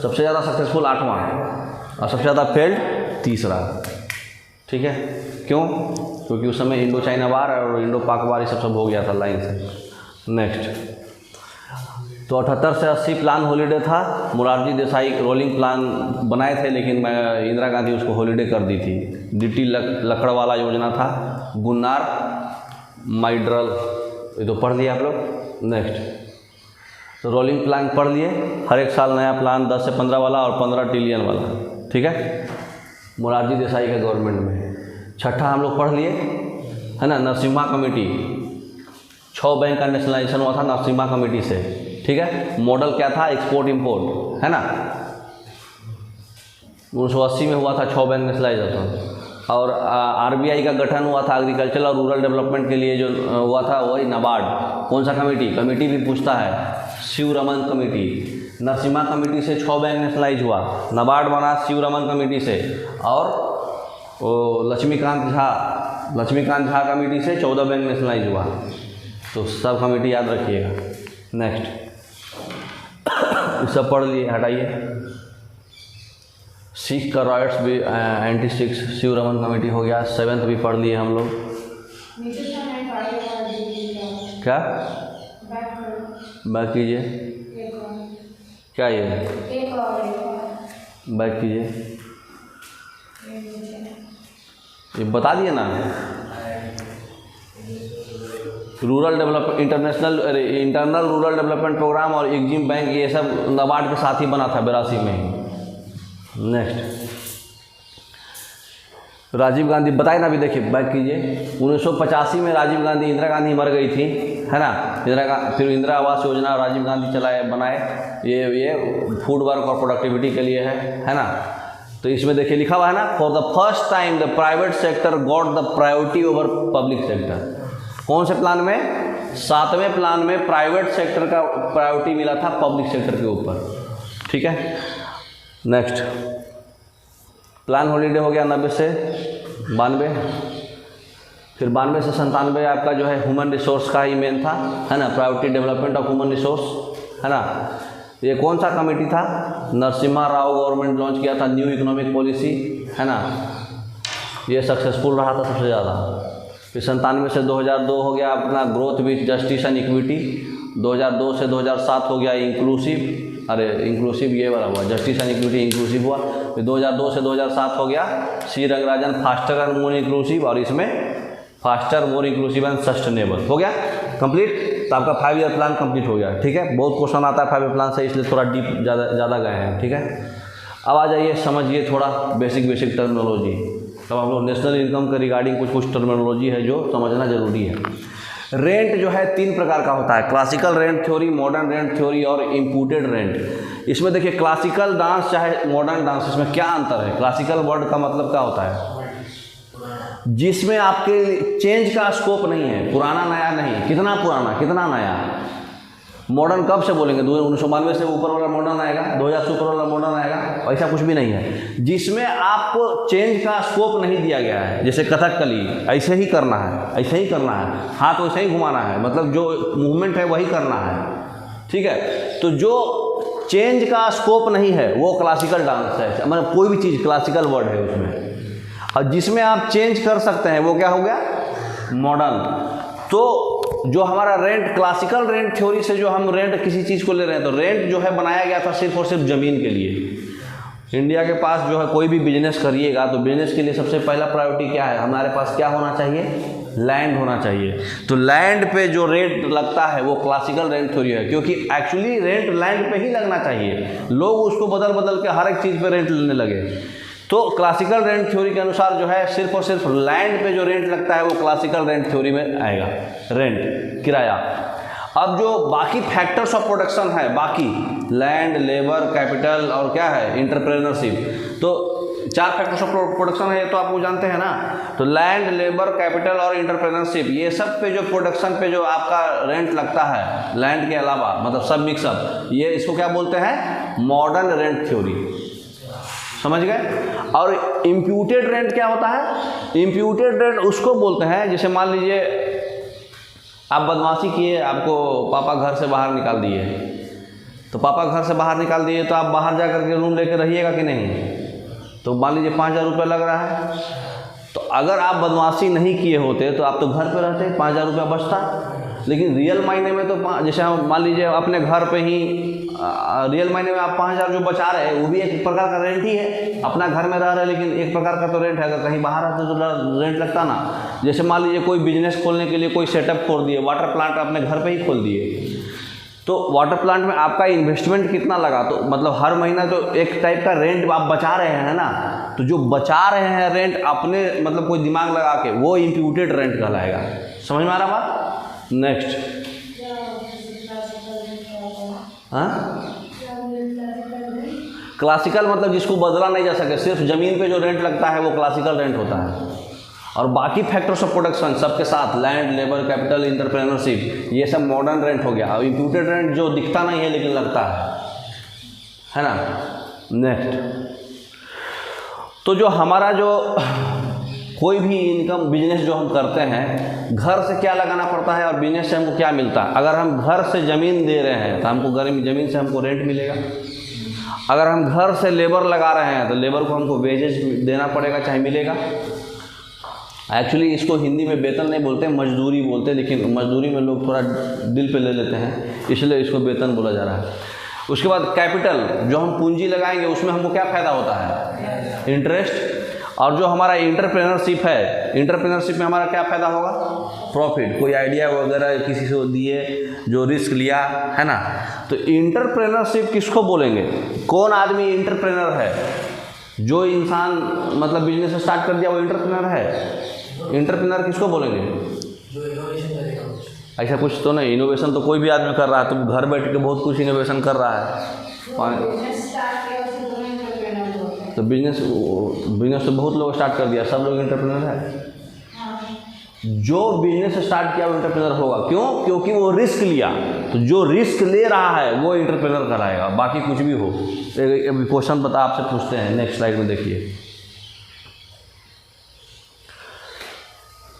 सबसे ज़्यादा सक्सेसफुल 8वां और सबसे ज़्यादा फेल्ड 3रा। ठीक है, क्यों, क्योंकि उस समय इंडो चाइना वार और इंडो पाक वार ये सब हो गया था लाइन से। नेक्स्ट, तो 78 से 80 प्लान हॉलीडे था। मोरारजी देसाई रोलिंग प्लान बनाए थे, लेकिन इंदिरा गांधी उसको हॉलीडे कर दी थी। DT लकड़वाला योजना था, गुन्नार, माइड्रल, ये तो पढ़ लिया आप लोग। नेक्स्ट, तो रोलिंग प्लान पढ़ लिए, हर एक साल नया प्लान 10 से 15 वाला और 15 ट्रिलियन वाला। ठीक है, मोरारजी देसाई के गवर्नमेंट में। छठा हम लोग पढ़ लिए, है ना, नरसिम्हा कमेटी, 6 बैंक का नेशनलाइजेशन हुआ था नरसिम्हा कमेटी से। ठीक है, मॉडल क्या था, एक्सपोर्ट इंपोर्ट, है ना। 1980 में हुआ था 6 बैंक नेशनलाइजेशन। और RBI का गठन हुआ था एग्रीकल्चर और रूरल डेवलपमेंट के लिए, जो हुआ था वही नाबार्ड। कौन सा कमेटी, कमेटी भी पूछता है, शिवरमन कमेटी। नरसिम्हा कमेटी से 6 बैंक नेशनलाइज हुआ, नाबार्ड बना शिवरमन कमेटी से, और लक्ष्मीकांत झा कमेटी से 14 बैंक नेशनलाइज हुआ। तो सब कमेटी याद रखिएगा। नेक्स्ट, सब पढ़ लिए, हटाइए। सिख का राइट्स भी एंटी-6 शिवरमन कमेटी हो गया। 7th भी पढ़ लिए हम लोग। क्या बैक कीजिए, क्या ये बैक कीजिए, ये बता दिए ना। Rural develop internal rural development programme और एग्जिम बैंक, ये सब नाबार्ड के साथ ही बना था 82 में ही। नेक्स्ट, राजीव गांधी बताए ना, अभी देखिए बैक कीजिए। 1985 में राजीव गांधी, इंदिरा गांधी मर गई थी, है ना। फिर इंदिरा आवास योजना राजीव गांधी चलाए, बनाए। ये फूड वर्क और प्रोडक्टिविटी के लिए है ना। तो इसमें देखिए लिखा हुआ है ना, for the first time the private sector got the priority over public sector. कौन से प्लान में, 7वें प्लान में प्राइवेट सेक्टर का प्रायोरिटी मिला था पब्लिक सेक्टर के ऊपर। ठीक है, नेक्स्ट, प्लान हॉलीडे हो गया 90 से 92। फिर 92 से 97 आपका जो है ह्यूमन रिसोर्स का ही मेन था, है ना, priority development of human resource, है ना। ये कौन सा कमेटी था? नरसिम्हा राव गवर्नमेंट लॉन्च किया था न्यू इकोनॉमिक पॉलिसी, है ना। ये सक्सेसफुल रहा था सबसे ज़्यादा। फिर 97 से 2002 हो गया अपना growth with justice and equity, 2002 से 2007 हो गया इंक्लूसिव ये वाला हुआ, जस्टिस एंड इक्विटी इंक्लूसिव हुआ। फिर 2002 से 2007 हो गया C Rangarajan faster and more inclusive, और इसमें faster more inclusive and sustainable हो गया कंप्लीट। तो आपका 5 ईयर प्लान कंप्लीट हो गया, ठीक है। बहुत क्वेश्चन आता है 5 ईयर प्लान से, इसलिए थोड़ा डीप ज़्यादा गए हैं, ठीक है। अब आ जाइए समझिए थोड़ा बेसिक टर्मिनोलॉजी। तब हम लोग नेशनल इनकम के रिगार्डिंग कुछ टर्मिनोलॉजी है जो समझना जरूरी है। रेंट जो है 3 प्रकार का होता है, classical rent theory, modern rent theory और इम्प्यूटेड रेंट। इसमें देखिए क्लासिकल डांस चाहे मॉडर्न डांस, इसमें क्या अंतर है? क्लासिकल वर्ड का मतलब क्या होता है? जिसमें आपके चेंज का स्कोप नहीं है, पुराना नया नहीं, कितना पुराना कितना नया। मॉडर्न कब से बोलेंगे? 1992 से ऊपर वाला मॉडर्न आएगा, 2000 से ऊपर वाला मॉडर्न आएगा, ऐसा कुछ भी नहीं है। जिसमें आपको चेंज का स्कोप नहीं दिया गया है, जैसे कथकली ऐसे ही करना है, ऐसे ही करना है, हाथ वैसे ही घुमाना है, मतलब जो मूवमेंट है वही करना है, ठीक है। तो जो चेंज का स्कोप नहीं है वो क्लासिकल डांस है, मतलब कोई भी चीज़ क्लासिकल वर्ड है उसमें। और जिसमें आप चेंज कर सकते हैं वो क्या हो गया? मॉडर्न। तो जो हमारा रेंट, क्लासिकल रेंट थ्योरी से जो हम रेंट किसी चीज़ को ले रहे हैं, तो रेंट जो है बनाया गया था सिर्फ और सिर्फ ज़मीन के लिए। इंडिया के पास जो है कोई भी बिजनेस करिएगा तो बिजनेस के लिए सबसे पहला प्रायोरिटी क्या है? हमारे पास क्या होना चाहिए? लैंड होना चाहिए। तो लैंड पे जो रेंट लगता है वो क्लासिकल रेंट थ्योरी है, क्योंकि एक्चुअली रेंट लैंड पे ही लगना चाहिए। लोग उसको बदल के हर एक चीज़ पे रेंट लेने लगे। तो क्लासिकल रेंट थ्योरी के अनुसार जो है सिर्फ और सिर्फ लैंड पे जो रेंट लगता है वो क्लासिकल रेंट थ्योरी में आएगा, रेंट, किराया। अब जो बाकी फैक्टर्स ऑफ प्रोडक्शन है, बाकी लैंड, लेबर, कैपिटल और क्या है? एंटरप्रेन्योरशिप। तो 4 फैक्टर्स ऑफ प्रोडक्शन है, ये तो आप वो जानते हैं ना। तो लैंड, लेबर, कैपिटल और एंटरप्रेन्योरशिप, ये सब पे जो प्रोडक्शन पे जो आपका रेंट लगता है लैंड के अलावा, मतलब सब मिक्सअप, ये इसको क्या बोलते हैं? Modern rent theory. समझ गए? और इम्प्यूटेड रेंट क्या होता है? इम्प्यूटेड रेंट उसको बोलते हैं, जैसे मान लीजिए आप बदमाशी किए, आपको पापा घर से बाहर निकाल दिए, तो पापा घर से बाहर निकाल दिए तो आप बाहर जा करके रूम लेकर रहिएगा कि नहीं? तो मान लीजिए 5000 रुपये लग रहा है, तो अगर आप बदमाशी नहीं किए होते तो आप तो घर पे रहते, 5000 रुपया बचता। लेकिन रियल मायने में तो जैसे हम मान लीजिए अपने घर पे ही रियल मायने में आप 5000 जो बचा रहे हैं वो भी एक प्रकार का रेंट ही है। अपना घर में रह रहे हैं लेकिन एक प्रकार का तो रेंट है, अगर कहीं बाहर आते तो रेंट लगता ना। जैसे मान लीजिए कोई बिजनेस खोलने के लिए कोई सेटअप खोल दिए, वाटर प्लांट अपने घर पे ही खोल दिए, तो वाटर प्लांट में आपका इन्वेस्टमेंट कितना लगा? तो मतलब हर महीना तो एक टाइप का रेंट आप बचा रहे हैं ना। तो जो बचा रहे हैं रेंट अपने मतलब कोई दिमाग लगा के, वो इम्प्यूटेड रेंट कहलाएगा। समझ में आ रहा बात? नेक्स्ट, हाँ, क्लासिकल मतलब जिसको बदला नहीं जा सके, सिर्फ ज़मीन पे जो रेंट लगता है वो क्लासिकल रेंट होता है। और बाकी फैक्टर्स ऑफ प्रोडक्शन सबके साथ लैंड, लेबर, कैपिटल, एंटरप्रेन्योरशिप, ये सब मॉडर्न रेंट हो गया। और इम्प्यूटेड रेंट जो दिखता नहीं है लेकिन लगता है ना। नेक्स्ट, तो जो हमारा जो कोई भी इनकम बिजनेस जो हम करते हैं, घर से क्या लगाना पड़ता है और बिजनेस से हमको क्या मिलता है? अगर हम घर से ज़मीन दे रहे हैं तो हमको ज़मीन से हमको रेंट मिलेगा। अगर हम घर से लेबर लगा रहे हैं तो लेबर को हमको वेजेस देना पड़ेगा, चाहे मिलेगा। एक्चुअली इसको हिंदी में वेतन नहीं बोलते, मजदूरी बोलते हैं, लेकिन मजदूरी में लोग थोड़ा दिल पे ले लेते हैं, इसलिए इसको वेतन बोला जा रहा है। उसके बाद कैपिटल, जो हम पूंजी लगाएंगे उसमें हमको क्या फ़ायदा होता है? इंटरेस्ट। और जो हमारा एंटरप्रेन्योरशिप है, एंटरप्रेन्योरशिप में हमारा क्या फ़ायदा होगा? प्रॉफिट। कोई आइडिया वगैरह किसी से दिए, जो रिस्क लिया, है ना। तो एंटरप्रेन्योरशिप किसको बोलेंगे? कौन आदमी एंटरप्रेन्योर है? जो इंसान मतलब बिजनेस स्टार्ट कर दिया वो एंटरप्रेन्योर है। एंटरप्रेन्योर किसको बोलेंगे? जो इनोवेशन करेगा। ऐसा कुछ तो नहीं, इनोवेशन तो कोई भी आदमी कर रहा है। तुम घर बैठ के बहुत कुछ इनोवेशन कर रहा है। तो बिजनेस तो बहुत लोग स्टार्ट कर दिया, सब लोग एंटरप्रेन्योर है। जो बिजनेस स्टार्ट किया वो एंटरप्रेन्योर होगा। क्यों? क्योंकि वो रिस्क लिया। तो जो रिस्क ले रहा है वो एंटरप्रेन्योर कराएगा, बाकी कुछ भी हो। एक क्वेश्चन बता आपसे पूछते हैं, नेक्स्ट स्लाइड में देखिए।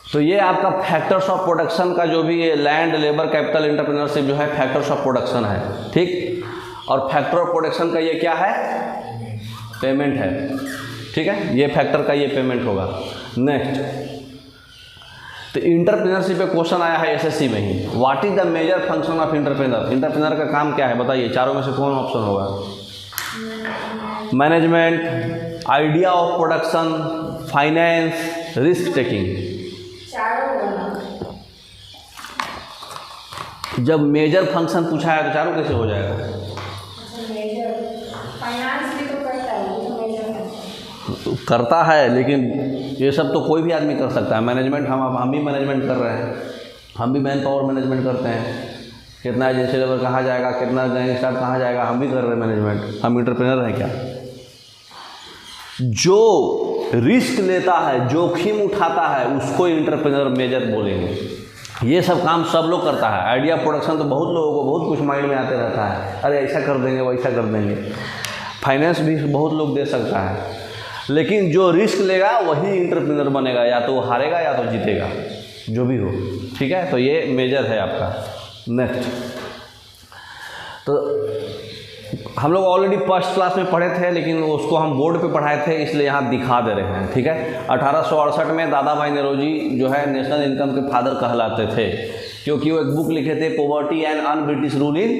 तो ये आपका फैक्टर्स ऑफ प्रोडक्शन का जो भी ये लैंड, लेबर, कैपिटल, एंटरप्रेन्योरशिप जो है फैक्टर्स ऑफ प्रोडक्शन है, ठीक। और फैक्टर ऑफ प्रोडक्शन का ये क्या है? पेमेंट है, ठीक है। ये फैक्टर का ये पेमेंट होगा। नेक्स्ट, तो इंटरप्रेन्योरशिप पे क्वेश्चन आया है एसएससी में ही। What is the major function of entrepreneur? Entrepreneur का काम क्या है बताइए, चारों में से कौन ऑप्शन होगा? Management, idea of production, finance, risk taking. जब मेजर फंक्शन पूछा है तो चारों कैसे हो जाएगा? करता है, लेकिन ये सब तो कोई भी आदमी कर सकता है। मैनेजमेंट हम भी मैनेजमेंट कर रहे हैं, हम भी मैन पावर मैनेजमेंट करते हैं। कितना एजेंसी लेवल कहाँ जाएगा, कितना गैंग स्टाफ कहाँ जाएगा, हम भी कर रहे हैं मैनेजमेंट। हम इंटरप्रेन्योर हैं क्या? जो रिस्क लेता है, जोखिम उठाता है, उसको इंटरप्रेन्योर मेजर बोलेंगे। ये सब काम सब लोग करता है। आइडिया प्रोडक्शन तो बहुत लोगों को बहुत कुछ माइंड में आते रहता है, अरे ऐसा कर देंगे, वैसा कर देंगे। फाइनेंस भी बहुत लोग दे सकता है, लेकिन जो रिस्क लेगा वही इंटरप्रेन्योर बनेगा। या तो वो हारेगा या तो जीतेगा, जो भी हो, ठीक है। तो ये मेजर है आपका। नेक्स्ट, तो हम लोग ऑलरेडी फर्स्ट क्लास में पढ़े थे, लेकिन उसको हम बोर्ड पे पढ़ाए थे, इसलिए यहाँ दिखा दे रहे हैं, ठीक है। 1868 में दादा भाई नौरोजी जो है नेशनल इनकम के फादर कहलाते थे, क्योंकि वो एक बुक लिखे थे, poverty and un British rule in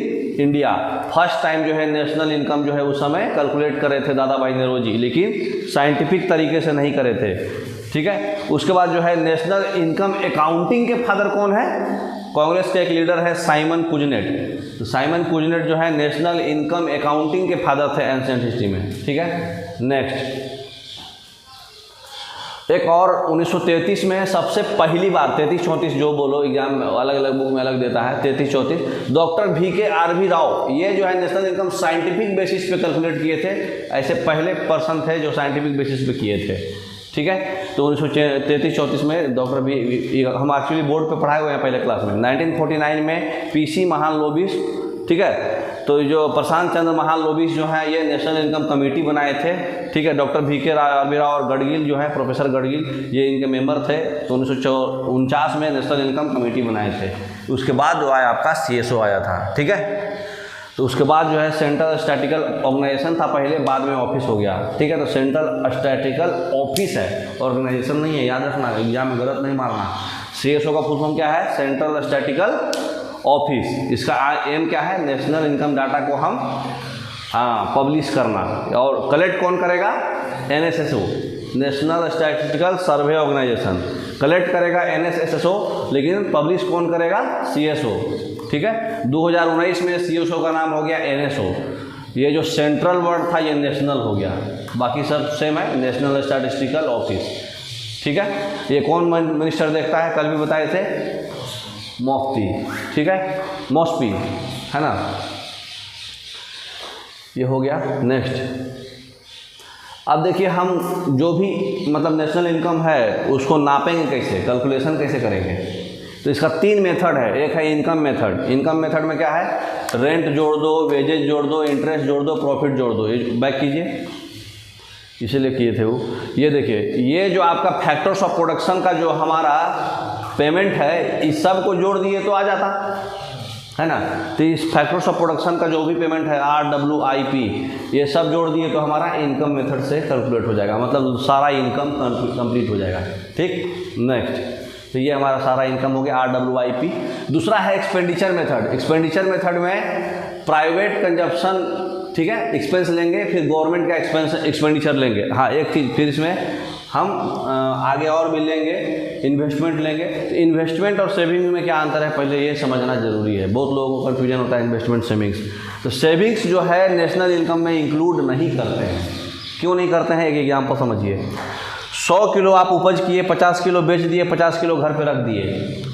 India. First time जो है नेशनल इनकम जो है उस समय कैलकुलेट करे थे दादा भाई नौरोजी, लेकिन साइंटिफिक तरीके से नहीं करे थे, ठीक है। उसके बाद जो है नेशनल इनकम अकाउंटिंग के फादर कौन है? कांग्रेस के एक लीडर है साइमन कुजनेट। तो साइमन कुजनेट जो है नेशनल इनकम अकाउंटिंग के फादर थे एंशिएंट हिस्ट्री में, ठीक है। नेक्स्ट, एक और 1933 में सबसे पहली बार, 33-34 जो बोलो, एग्जाम अलग अलग बुक में अलग देता है, 33-34, डॉक्टर VK राव, ये जो है नेशनल इनकम साइंटिफिक बेसिस पे कैलकुलेट किए थे। ऐसे पहले पर्सन थे जो साइंटिफिक बेसिस पे किए थे, ठीक है। तो 1933-34 में डॉक्टर भी, हम एक्चुअली बोर्ड पे पढ़ाए हुए हैं पहले क्लास में। 1949 में PC महालनोबिस, ठीक है। तो जो प्रशांत चंद्र महालनोबिस जो है ये नेशनल इनकम कमेटी बनाए थे, ठीक है। डॉक्टर VK राव और गडगिल जो है, प्रोफेसर गडगिल, ये इनके मेंबर थे। तो 1949 में नेशनल इनकम कमेटी बनाए थे। उसके बाद जो आया आपका CSO आया था, ठीक है। तो उसके बाद जो है सेंट्रल स्टैटिकल ऑर्गेनाइजेशन था पहले, बाद में ऑफिस हो गया, ठीक है। तो सेंट्रल स्टैटिकल ऑफिस है, ऑर्गेनाइजेशन नहीं है, याद रखना, एग्जाम में गलत नहीं मारना। CSO का फुल फॉर्म क्या है? Central statistical office. इसका एम क्या है? नेशनल इनकम डाटा को हम पब्लिश करना। और कलेक्ट कौन करेगा? NSSO, नेशनल स्टैटिस्टिकल सर्वे ऑर्गेनाइजेशन कलेक्ट करेगा, NSSO, लेकिन पब्लिश कौन करेगा? CSO, ठीक है। 2019 में CSO का नाम हो गया NSO। ये जो सेंट्रल वर्ड था ये नेशनल हो गया, बाकी सब सेम है, नेशनल स्टैटिस्टिकल ऑफिस, ठीक है। ये कौन मिनिस्टर देखता है? कल भी बताए थे, मुफ्ती, ठीक है, मौसपी, है ना। ये हो गया। नेक्स्ट, अब देखिए हम जो भी मतलब नेशनल इनकम है उसको नापेंगे कैसे, कैलकुलेशन कैसे करेंगे? तो इसका 3 मेथड है। एक है इनकम मेथड। इनकम मेथड में क्या है? रेंट जोड़ दो, वेजेज जोड़ दो, इंटरेस्ट जोड़ दो, प्रॉफिट जोड़ दो। ये बैक कीजिए, इसीलिए किए थे वो। ये देखिए, ये जो आपका फैक्टर्स ऑफ प्रोडक्शन का जो हमारा पेमेंट है, इस सब को जोड़ दिए तो आ जाता है ना। तो इस फैक्टर्स ऑफ प्रोडक्शन का जो भी पेमेंट है, RWIP, ये सब जोड़ दिए तो हमारा इनकम मेथड से कैलकुलेट हो जाएगा, मतलब सारा इनकम कंप्लीट हो जाएगा, ठीक। नेक्स्ट, तो ये हमारा सारा इनकम हो गया RWIP। दूसरा है एक्सपेंडिचर मेथड। एक्सपेंडिचर मेथड में प्राइवेट कंजप्शन, ठीक है, एक्सपेंस लेंगे, फिर गवर्नमेंट का एक्सपेंडिचर लेंगे। हाँ, एक चीज़ फिर इसमें हम आगे और भी लेंगे, इन्वेस्टमेंट लेंगे। तो इन्वेस्टमेंट और सेविंग में क्या अंतर है, पहले ये समझना ज़रूरी है। बहुत लोगों को कन्फ्यूजन होता है इन्वेस्टमेंट सेविंग्स। तो सेविंग्स जो है नेशनल इनकम में इंक्लूड नहीं करते हैं। क्यों नहीं करते हैं? एक एग्जाम्पल समझिए। 100 किलो आप उपज किए, 50 किलो बेच दिए, 50 किलो घर पे रख दिए।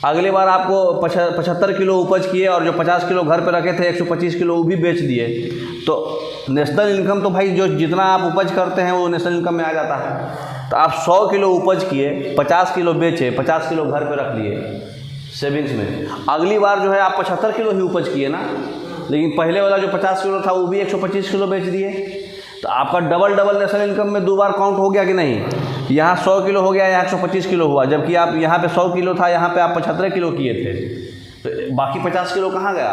अगली बार आपको 75 किलो उपज किए और जो 50 किलो घर पे रखे थे 125 किलो वो भी बेच दिए। तो नेशनल इनकम तो भाई जो जितना आप उपज करते हैं वो नेशनल इनकम में आ जाता है। तो आप 100 किलो उपज किए, 50 किलो बेचे, 50 किलो घर पे रख लिए सेविंग्स में। अगली बार जो है आप 75 किलो ही उपज किए ना, लेकिन पहले वाला जो 50 किलो था वो भी 125 किलो बेच दिए। तो आपका डबल डबल नेशनल इनकम में 2 बार काउंट हो गया कि नहीं? यहाँ 100 किलो हो गया, यहाँ 125 किलो हुआ, जबकि आप यहाँ पे 100 किलो था, यहाँ पे आप 75 किलो किए थे, तो बाकी 50 किलो कहाँ गया?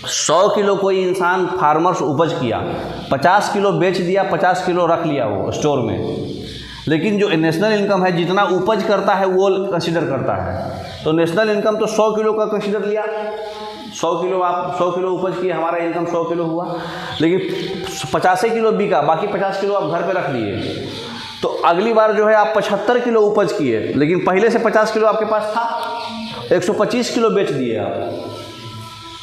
100 किलो कोई इंसान फार्मर्स उपज किया, 50 किलो बेच दिया, 50 किलो रख लिया वो स्टोर में। लेकिन जो नेशनल इनकम है जितना उपज करता है वो कंसिडर करता है। तो नेशनल इनकम तो 100 किलो का कंसिडर लिया, 100 किलो आप 100 किलो उपज किए, हमारा इनकम 100 किलो हुआ, लेकिन 85 किलो बिका, बाकी 50 किलो आप घर पे रख लिए। तो अगली बार जो है आप 75 किलो उपज किए, लेकिन पहले से 50 किलो आपके पास था, 125 किलो बेच दिए आप।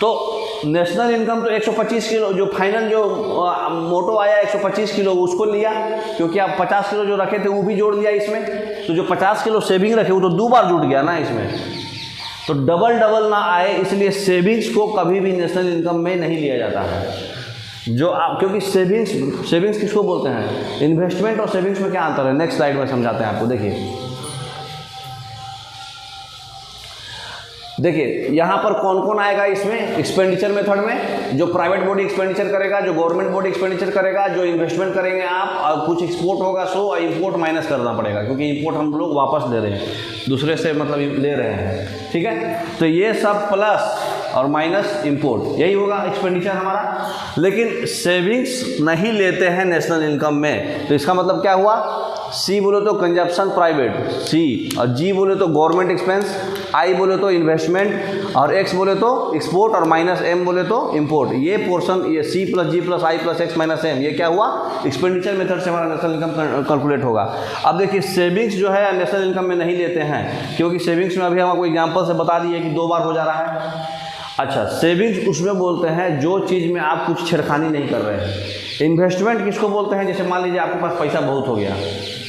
तो नेशनल इनकम तो 125 किलो, जो फाइनल जो मोटो आया 125 किलो उसको लिया, क्योंकि आप 50 किलो जो रखे थे वो भी जोड़ दिया इसमें। तो जो 50 किलो सेविंग रखे वो तो 2 बार जुट गया ना इसमें। तो डबल डबल ना आए, इसलिए सेविंग्स को कभी भी नेशनल इनकम में नहीं लिया जाता है। जो आप, क्योंकि सेविंग्स किसको बोलते हैं? इन्वेस्टमेंट और सेविंग्स में क्या अंतर है? नेक्स्ट स्लाइड में समझाते हैं आपको। देखिए यहाँ पर कौन कौन आएगा इसमें एक्सपेंडिचर मेथड में, जो प्राइवेट बॉडी एक्सपेंडिचर करेगा, जो गवर्नमेंट बॉडी एक्सपेंडिचर करेगा, जो इन्वेस्टमेंट करेंगे आप, और कुछ एक्सपोर्ट होगा सो इंपोर्ट माइनस करना पड़ेगा, क्योंकि इंपोर्ट हम लोग वापस ले रहे हैं, दूसरे से मतलब ले रहे हैं, ठीक है। तो ये सब प्लस और माइनस इंपोर्ट, यही होगा एक्सपेंडिचर हमारा। लेकिन सेविंग्स नहीं लेते हैं नेशनल इनकम में, तो इसका मतलब क्या हुआ? सी बोले तो कंजप्शन प्राइवेट, सी, और जी बोले तो गवर्नमेंट एक्सपेंस, आई बोले तो इन्वेस्टमेंट, और एक्स बोले तो एक्सपोर्ट, और माइनस एम बोले तो इंपोर्ट। ये पोर्शन, ये सी प्लस जी प्लस आई प्लस एक्स माइनस एम, ये क्या हुआ? एक्सपेंडिचर मेथड से हमारा नेशनल इनकम कैलकुलेट होगा। अब देखिए सेविंग्स जो है नेशनल इनकम में नहीं लेते हैं, क्योंकि सेविंग्स में अभी हम आपको एग्जाम्पल से बता दिए कि 2 बार हो जा रहा है। अच्छा, सेविंग्स उसमें बोलते हैं जो चीज़ में आप कुछ छेड़खानी नहीं कर रहे हैं। इन्वेस्टमेंट किसको बोलते हैं? जैसे मान लीजिए आपके पास पैसा बहुत हो गया,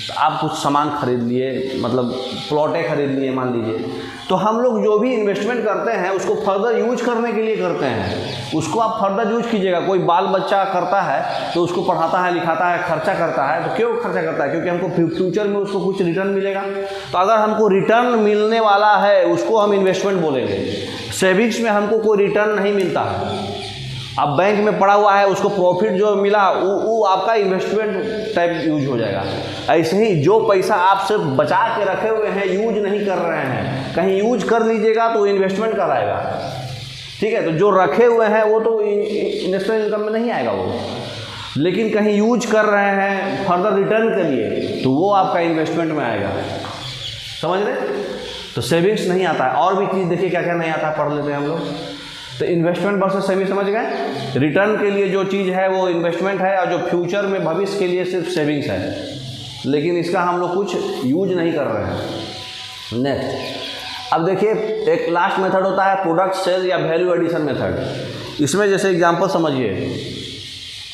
तो आप कुछ सामान खरीद लिए, मतलब प्लॉटें खरीद लिए मान लीजिए, तो हम लोग जो भी इन्वेस्टमेंट करते हैं उसको फर्दर यूज करने के लिए करते हैं, उसको आप फर्दर यूज कीजिएगा। कोई बाल बच्चा करता है तो उसको पढ़ाता है, लिखाता है, खर्चा करता है, तो क्यों खर्चा करता है? क्योंकि हमको फ्यूचर में उसको कुछ रिटर्न मिलेगा। तो अगर हमको रिटर्न मिलने वाला है उसको हम इन्वेस्टमेंट बोलेंगे। सेविंग्स में हमको कोई रिटर्न नहीं मिलता है, अब बैंक में पड़ा हुआ है, उसको प्रॉफिट जो मिला वो आपका इन्वेस्टमेंट टाइप यूज हो जाएगा। ऐसे ही जो पैसा आप सिर्फ बचा के रखे हुए हैं, यूज नहीं कर रहे हैं, कहीं यूज कर लीजिएगा तो इन्वेस्टमेंट कराएगा, ठीक है। तो जो रखे हुए हैं वो तो नेशनल इनकम में नहीं आएगा वो, लेकिन कहीं यूज कर रहे हैं फर्दर रिटर्न के लिए, तो वो आपका इन्वेस्टमेंट में आएगा। समझ रहे? तो सेविंग्स नहीं आता है। और भी चीज़ देखिए क्या क्या नहीं आता है, पढ़ लेते हैं हम लोग। तो इन्वेस्टमेंट वर्सेस सेविंग समझ गए। रिटर्न के लिए जो चीज़ है वो इन्वेस्टमेंट है, और जो फ्यूचर में भविष्य के लिए सिर्फ सेविंग्स है, लेकिन इसका हम लोग कुछ यूज नहीं कर रहे हैं। नेक्स्ट, अब देखिए एक लास्ट मेथड होता है प्रोडक्ट सेल या वैल्यू एडिशन मेथड। इसमें जैसे एग्जांपल समझिए,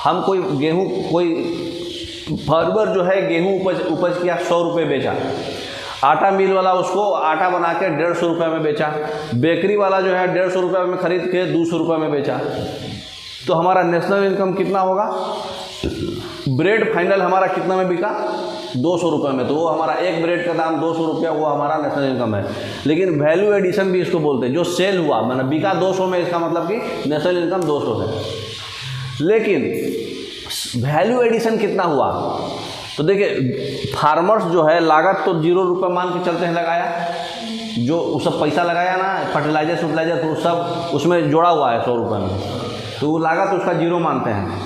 हम कोई फार्मर जो है गेहूँ उपज किया, 100 रुपये बेचा, आटा मिल वाला उसको आटा बना के 150 रुपये में बेचा, बेकरी वाला जो है 150 रुपये में ख़रीद के 200 रुपये में बेचा। तो हमारा नेशनल इनकम कितना होगा? ब्रेड फाइनल हमारा कितना में बिका? 200 रुपये में, तो वो हमारा एक ब्रेड का दाम 200 रुपया, वो हमारा नेशनल इनकम है। लेकिन वैल्यू एडिशन भी इसको बोलते हैं, जो सेल हुआ मैंने बिका 200 में, इसका मतलब कि नेशनल इनकम 200 है। लेकिन वैल्यू एडिशन कितना हुआ? तो देखिए फार्मर्स जो है लागत तो 0 रुपये मान के चलते हैं लगाया, जो वो सब पैसा लगाया ना, फर्टिलाइजर तो सब उसमें जोड़ा हुआ है 100 रुपये में, तो वो लागत उसका 0 मानते हैं।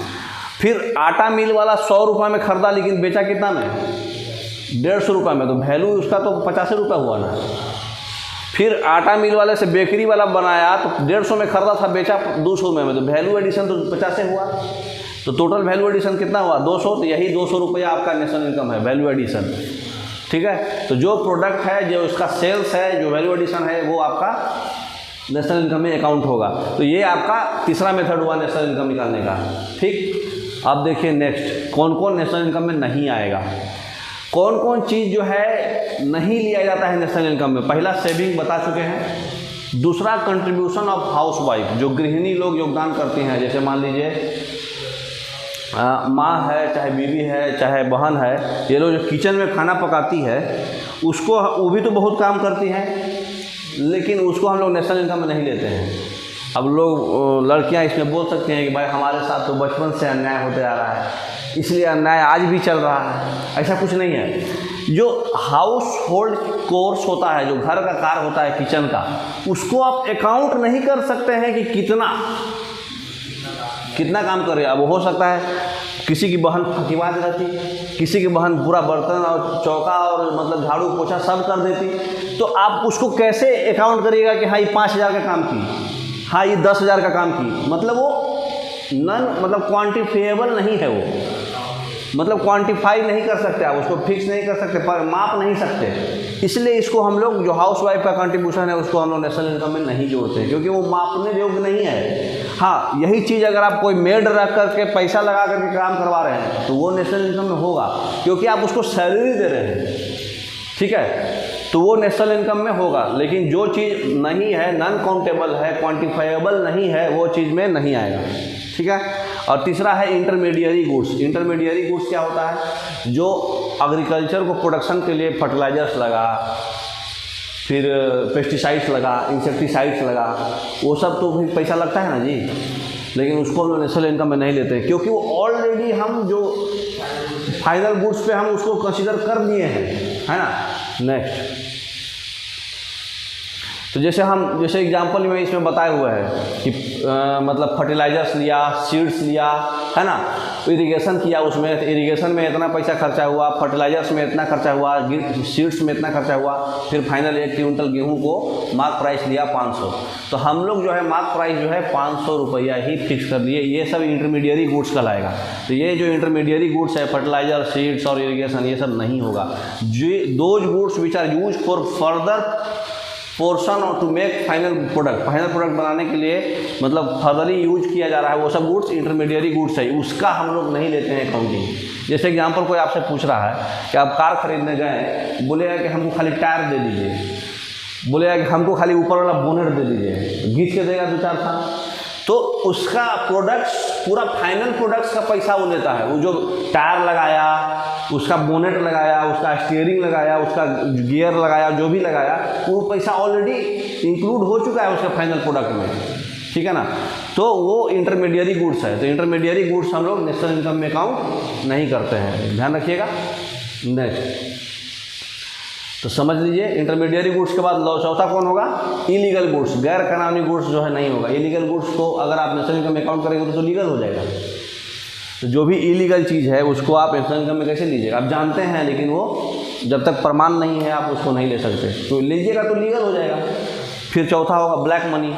फिर आटा मिल वाला 100 रुपये में खरीदा, लेकिन बेचा कितना में? 150 रुपये में, तो वैल्यू उसका तो 50 रुपये हुआ ना। फिर आटा मिल वाले से बेकरी वाला बनाया तो 150 में खरीदा था, बेचा 200 में, तो वैल्यू एडिशन तो 50 हुआ। तो टोटल वैल्यू एडिशन कितना हुआ? 200। तो यही 200 रुपया आपका नेशनल इनकम है, वैल्यू एडिशन, ठीक है। तो जो प्रोडक्ट है, जो उसका सेल्स है, जो वैल्यू एडिशन है, वो आपका नेशनल इनकम में अकाउंट होगा। तो ये आपका तीसरा मेथड हुआ नेशनल इनकम निकालने का, ठीक। अब देखिए नेक्स्ट, कौन कौन नेशनल इनकम में नहीं आएगा, कौन कौन चीज़ जो है नहीं लिया जाता है नेशनल इनकम में। पहला सेविंग बता चुके हैं। दूसरा कंट्रीब्यूशन ऑफ हाउस वाइफ, जो गृहिणी लोग योगदान करती हैं, जैसे मान लीजिए माँ है, चाहे बीवी है, चाहे बहन है, ये लोग जो किचन में खाना पकाती है, उसको वो भी तो बहुत काम करती हैं, लेकिन उसको हम लोग नेशनल इनकम में नहीं लेते हैं। अब लोग लड़कियां इसमें बोल सकते हैं कि भाई हमारे साथ तो बचपन से अन्याय होते आ रहा है, इसलिए अन्याय आज भी चल रहा है। ऐसा कुछ नहीं है। जो हाउस होल्ड कोर्स होता है, जो घर का कार्य होता है किचन का, उसको आप अकाउंट नहीं कर सकते हैं कि कितना काम कर रहे हैं। अब हो सकता है किसी की बहन फकीबाज रहती, किसी की बहन पूरा बर्तन और चौका और मतलब झाड़ू पोछा सब कर देती, तो आप उसको कैसे अकाउंट करिएगा कि हाँ ये 5,000 का काम की, हाँ ये 10,000 का काम की। मतलब वो मतलब क्वांटिफिएबल नहीं है, वो मतलब क्वांटिफाई नहीं कर सकते आप उसको, फिक्स नहीं कर सकते, पर माप नहीं सकते। इसलिए इसको हम लोग जो हाउस वाइफ का कंट्रीब्यूशन है उसको हम लोग नेशनल इनकम में नहीं जोड़ते, क्योंकि वो मापने योग्य नहीं है। हाँ, यही चीज़ अगर आप कोई मेड रख करके पैसा लगा करके काम करवा रहे हैं तो वो नेशनल इनकम में होगा, क्योंकि आप उसको सैलरी दे रहे हैं, ठीक है, तो वो नेशनल इनकम में होगा। लेकिन जो चीज़ नहीं है, नॉन काउंटेबल है, क्वांटिफाइबल नहीं है, वो चीज़ में नहीं आएगा, ठीक है। और तीसरा है इंटरमीडियरी गुड्स। इंटरमीडियरी गुड्स क्या होता है? जो एग्रीकल्चर को प्रोडक्शन के लिए फर्टिलाइजर्स लगा, फिर पेस्टिसाइड्स लगा, इंसेक्टिसाइड्स लगा, वो सब तो भी पैसा लगता है ना जी, लेकिन उसको हम नेशनल इनकम में नहीं लेते, क्योंकि वो ऑलरेडी हम जो फाइनल गुड्स पे हम उसको कंसीडर कर दिए हैं, है ना। नेक्स्ट, तो जैसे एग्जांपल में इसमें बताया हुआ है कि मतलब फर्टिलाइजर्स लिया, सीड्स लिया, है ना, इरिगेशन किया, उसमें इरिगेशन में इतना पैसा खर्चा हुआ, फर्टिलाइजर्स में इतना खर्चा हुआ, सीड्स में इतना खर्चा हुआ, फिर फाइनल 1 क्विंटल गेहूं को मार्क प्राइस लिया 500। तो हम लोग जो है मार्क प्राइस जो है 500 रुपया ही फिक्स कर दिए। ये सब इंटरमीडियरी गुड्स कहलाएगा। तो ये जो इंटरमीडियरी गुड्स है, फर्टिलाइजर, सीड्स और इरिगेशन, ये सब नहीं होगा। Those goods which are use for further portion और टू मेक फाइनल प्रोडक्ट बनाने के लिए मतलब फर्दरली यूज किया जा रहा है, वो सब गुड्स इंटरमीडियरी गुड्स है, उसका हम लोग नहीं लेते हैं अकाउंटिंग। जैसे एग्जांपल कोई आपसे पूछ रहा है कि आप कार खरीदने गए, बोलेगा कि हमको खाली टायर दे दीजिए, बोलेगा कि हमको खाली ऊपर वाला बोनेट दे दीजिए, घींच के देगा 2-4 साल, तो उसका प्रोडक्ट्स, पूरा फाइनल प्रोडक्ट्स का पैसा वो लेता है। वो जो टायर लगाया, उसका बोनेट लगाया, उसका स्टीयरिंग लगाया, उसका गियर लगाया, जो भी लगाया, वो पैसा ऑलरेडी इंक्लूड हो चुका है उसका फाइनल प्रोडक्ट में, ठीक है ना। तो वो इंटरमीडियरी गुड्स है। तो इंटरमीडियरी गुड्स हम लोग नेशनल इनकम में काउंट नहीं करते हैं, ध्यान रखिएगा। नेक्स्ट, तो समझ लीजिए इंटरमीडियरी गुड्स के बाद चौथा कौन होगा? इलीगल गुड्स, गैर कानूनी गुड्स जो है नहीं होगा। इलीगल गुड्स को अगर आप नेशनल इनकम में काउंट करेंगे तो लीगल हो जाएगा। तो जो भी इलीगल चीज़ है उसको आप नेशनल इनकम में कैसे लीजिएगा? आप जानते हैं, लेकिन वो जब तक प्रमाण नहीं है आप उसको नहीं ले सकते, तो लीजिएगा तो लीगल हो जाएगा। फिर चौथा होगा ब्लैक मनी।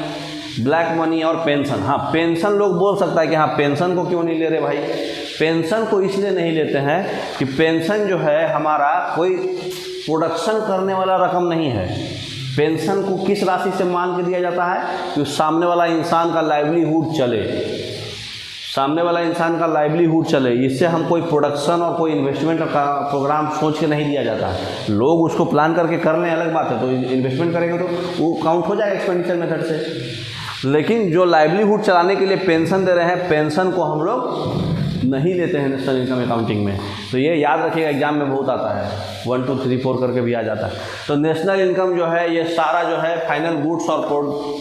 ब्लैक मनी और पेंशन। हाँ, पेंशन लोग बोल सकता है कि हाँ पेंशन को क्यों नहीं ले रहे भाई? पेंशन को इसलिए नहीं लेते हैं कि पेंशन जो है हमारा कोई प्रोडक्शन करने वाला रकम नहीं है। पेंशन को किस राशि से मान के दिया जाता है कि सामने वाला इंसान का लाइवलीहुड चले, सामने वाला इंसान का लाइवलीहुड चले। इससे हम कोई प्रोडक्शन और कोई इन्वेस्टमेंट का प्रोग्राम सोच के नहीं दिया जाता है। लोग उसको प्लान करके कर लें अलग बात है, तो इन्वेस्टमेंट करेंगे तो वो काउंट हो जाएगा एक्सपेंडिचर मेथड से। लेकिन जो लाइवलीहुड चलाने के लिए पेंशन दे रहे हैं, पेंशन को हम लोग नहीं लेते हैं नेशनल इनकम अकाउंटिंग में। तो ये याद रखिएगा, एग्जाम में बहुत आता है, 1 2 3 4 करके भी आ जाता है। तो नेशनल इनकम जो है ये सारा जो है फाइनल गुड्स और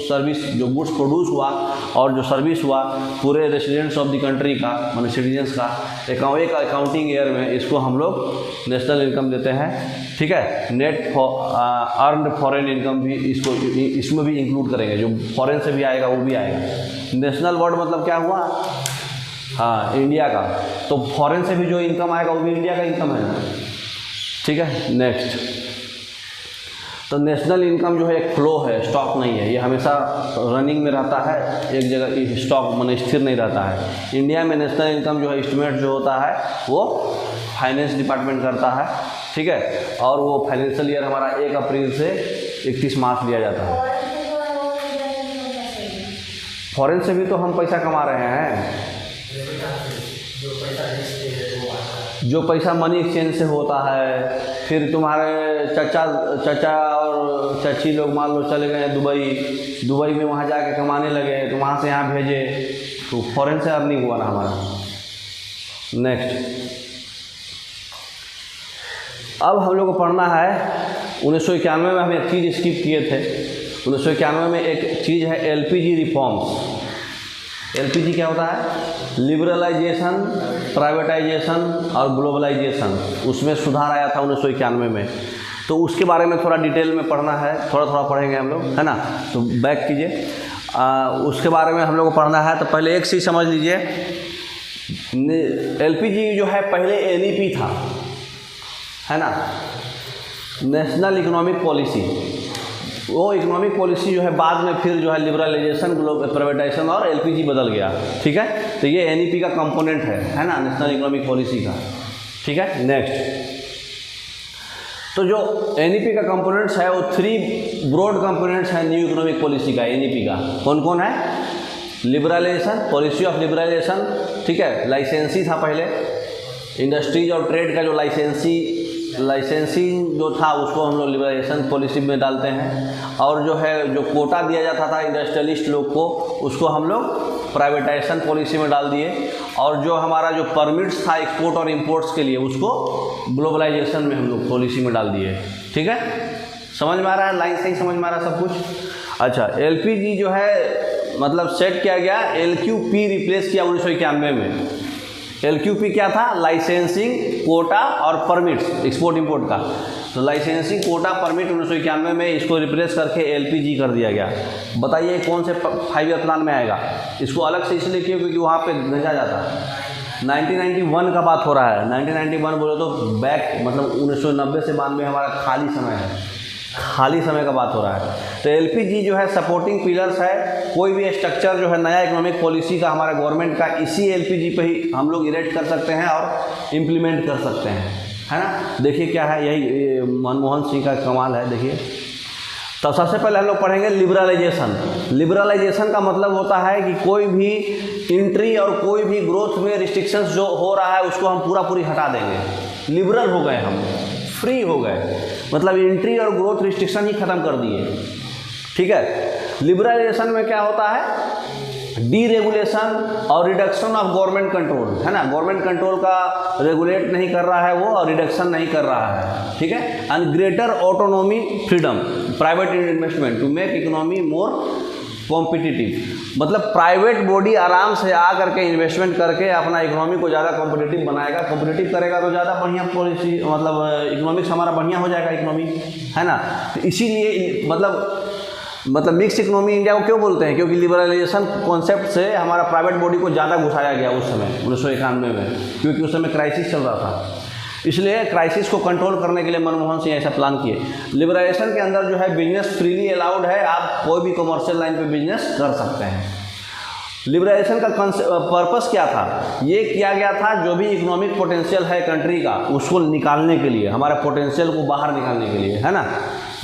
सर्विस, जो गुड्स प्रोड्यूस हुआ और जो सर्विस हुआ पूरे रेसिडेंट्स ऑफ द कंट्री का, मतलब सिटीजन्स का एक अकाउंटिंग ईयर में, इसको हम लोग नेशनल इनकम देते हैं, ठीक है। नेट अर्नड फॉरेन इनकम भी इसमें भी इंक्लूड करेंगे, जो फॉरेन से भी आएगा वो भी आएगा। नेशनल वर्ड मतलब क्या हुआ? हाँ, इंडिया का। तो फॉरेन से भी जो इनकम आएगा वो भी इंडिया का इनकम है, ठीक है। नेक्स्ट, तो नेशनल इनकम जो है एक फ्लो है, स्टॉक नहीं है। ये हमेशा रनिंग में रहता है, एक जगह स्टॉक माने स्थिर नहीं रहता है। इंडिया में नेशनल इनकम जो है एस्टिमेट जो होता है वो फाइनेंस डिपार्टमेंट करता है, ठीक है। और वो फाइनेंशियल ईयर हमारा 1 अप्रैल से 31 मार्च लिया जाता है। फॉरेन से भी तो हम पैसा कमा रहे हैं। जो पैसा मनी एक्सचेंज से होता है, फिर तुम्हारे चाचा और चाची लोग मान लो चले गए दुबई में, वहाँ जाके कमाने लगे, तो वहाँ से यहाँ भेजे, तो फॉरेन से अर्निंग हुआ ना हमारा। नेक्स्ट, अब हम लोग को पढ़ना है 1991 में हम एक चीज़ स्किप किए थे, 1991 में एक चीज़ है एलपीजी रिफॉर्म्स। एलपीजी क्या होता है? लिबरलाइजेशन, प्राइवेटाइजेशन और ग्लोबलाइजेशन, उसमें सुधार आया था 1991 में। तो उसके बारे में थोड़ा डिटेल में पढ़ना है, थोड़ा थोड़ा पढ़ेंगे हम लोग, है ना। तो बैक कीजिए, उसके बारे में हम लोग को पढ़ना है। तो पहले एक चीज़ समझ लीजिए, एलपीजी जो है पहले एनईपी था, है ना, नेशनल इकोनॉमिक पॉलिसी। वो इकोनॉमिक पॉलिसी जो है बाद में फिर जो है लिबरलाइजेशन, प्राइवेटाइजेशन और एलपीजी बदल गया, ठीक है। तो ये एनईपी का कंपोनेंट है ना, नेशनल इकोनॉमिक पॉलिसी का, ठीक है। नेक्स्ट, तो जो एनईपी का कंपोनेंट्स है वो 3 ब्रॉड कंपोनेंट्स हैं न्यू इकोनॉमिक पॉलिसी का, एनईपी का। कौन कौन है? लिबरलाइजेशन, पॉलिसी ऑफ लिबरलाइजेशन, ठीक है। लाइसेंसी था पहले, इंडस्ट्रीज और ट्रेड का जो लाइसेंसिंग जो था उसको हम लोग लिबरलाइजेशन पॉलिसी में डालते हैं। और जो है जो कोटा दिया जाता था इंडस्ट्रियलिस्ट लोग को, उसको हम लोग प्राइवेटाइजेशन पॉलिसी में डाल दिए। और जो हमारा जो परमिट्स था एक्सपोर्ट और इंपोर्ट्स के लिए, उसको ग्लोबलाइजेशन में हम लोग पॉलिसी में डाल दिए, ठीक है। समझ में आ रहा है? लाइन सही समझ में आ रहा है सब कुछ? अच्छा, एलपीजी जो है मतलब सेट किया गया, एलक्यूपी रिप्लेस किया 1991 में। एलक्यूपी क्या था? लाइसेंसिंग, कोटा और परमिट्स, एक्सपोर्ट इंपोर्ट का। तो लाइसेंसिंग, कोटा, परमिट 1991 में इसको रिप्लेस करके एलपीजी कर दिया गया। बताइए कौन से 5 ईयर प्लान में आएगा? इसको अलग से इसलिए क्यों, क्योंकि वहाँ पे भेजा जाता है। 1991 का बात हो रहा है। 1991 बोले तो बैक मतलब 1990 से 92 हमारा खाली समय है, खाली समय का बात हो रहा है। तो एलपीजी जो है सपोर्टिंग पिलर्स है। कोई भी स्ट्रक्चर जो है नया इकोनॉमिक पॉलिसी का हमारे गवर्नमेंट का, इसी एलपीजी पे ही हम लोग इरेक्ट कर सकते हैं और इम्प्लीमेंट कर सकते हैं, है ना। देखिए क्या है, यही मनमोहन सिंह का कमाल है। देखिए, तो सबसे पहले हम लोग पढ़ेंगे लिबरलाइजेशन। लिबरलाइजेशन का मतलब होता है कि कोई भी इंट्री और कोई भी ग्रोथ में रिस्ट्रिक्शंस जो हो रहा है उसको हम पूरी हटा देंगे। लिबरल हो गए हम, फ्री हो गए, मतलब एंट्री और ग्रोथ रिस्ट्रिक्शन ही खत्म कर दिए, ठीक है। लिबरलाइजेशन में क्या होता है? डीरेगुलेशन और रिडक्शन ऑफ गवर्नमेंट कंट्रोल, है ना। गवर्नमेंट कंट्रोल का रेगुलेट नहीं कर रहा है वो, और रिडक्शन नहीं कर रहा है, ठीक है। And greater autonomy, freedom, private investment to make economy more competitive. मतलब प्राइवेट बॉडी आराम से आ करके इन्वेस्टमेंट करके अपना इकोनॉमी को ज़्यादा कॉम्पिटिटिव बनाएगा। कॉम्पिटिटिव करेगा तो ज़्यादा बढ़िया पॉलिसी, मतलब इकोनॉमिक्स हमारा बढ़िया हो जाएगा इकोनॉमी, है ना। तो इसीलिए मतलब मिक्स इकोनॉमी इंडिया को क्यों बोलते हैं? क्योंकि लिबरलाइजेशन कॉन्सेप्ट से हमारा प्राइवेट बॉडी को ज़्यादा घुसाया गया उस समय 1991 में, क्योंकि उस समय क्राइसिस चल रहा था। इसलिए क्राइसिस को कंट्रोल करने के लिए मनमोहन सिंह ऐसा प्लान किए। लिबरलाइजेशन के अंदर जो है बिजनेस फ्रीली अलाउड है, आप कोई भी कमर्शियल लाइन पे बिजनेस कर सकते हैं। लिबरलाइजेशन का पर्पस क्या था? ये किया गया था जो भी इकोनॉमिक पोटेंशियल है कंट्री का, उसको निकालने के लिए, हमारे पोटेंशियल को बाहर निकालने के लिए, है ना।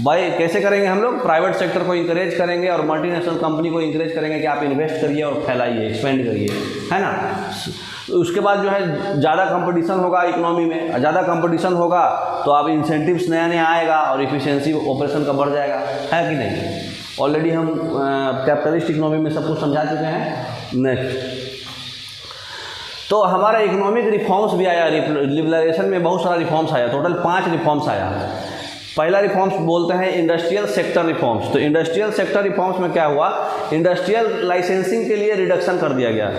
भाई कैसे करेंगे हम लोग? प्राइवेट सेक्टर को इंकरेज करेंगे और मल्टीनेशनल कंपनी को इंकरेज करेंगे कि आप इन्वेस्ट करिए और फैलाइए, एक्सपेंड करिए, है ना। उसके बाद जो है ज़्यादा कंपटीशन होगा इकोनॉमी में, ज़्यादा कंपटीशन होगा तो आप इंसेंटिव्स नया आएगा और इफिशिएंसी ऑपरेशन का बढ़ जाएगा, है कि नहीं। ऑलरेडी हम कैपिटलिस्ट इकोनॉमी में सब कुछ समझा चुके हैं। नेक्स्ट, तो हमारा इकोनॉमिक रिफॉर्म्स भी आया। लिबरलाइजेशन में बहुत सारा रिफॉर्म्स आया, टोटल 5 रिफॉर्म्स आया। पहला रिफॉर्म्स बोलते हैं इंडस्ट्रियल सेक्टर रिफॉर्म्स। तो इंडस्ट्रियल सेक्टर रिफॉर्म्स में क्या हुआ? इंडस्ट्रियल लाइसेंसिंग के लिए रिडक्शन कर दिया गया।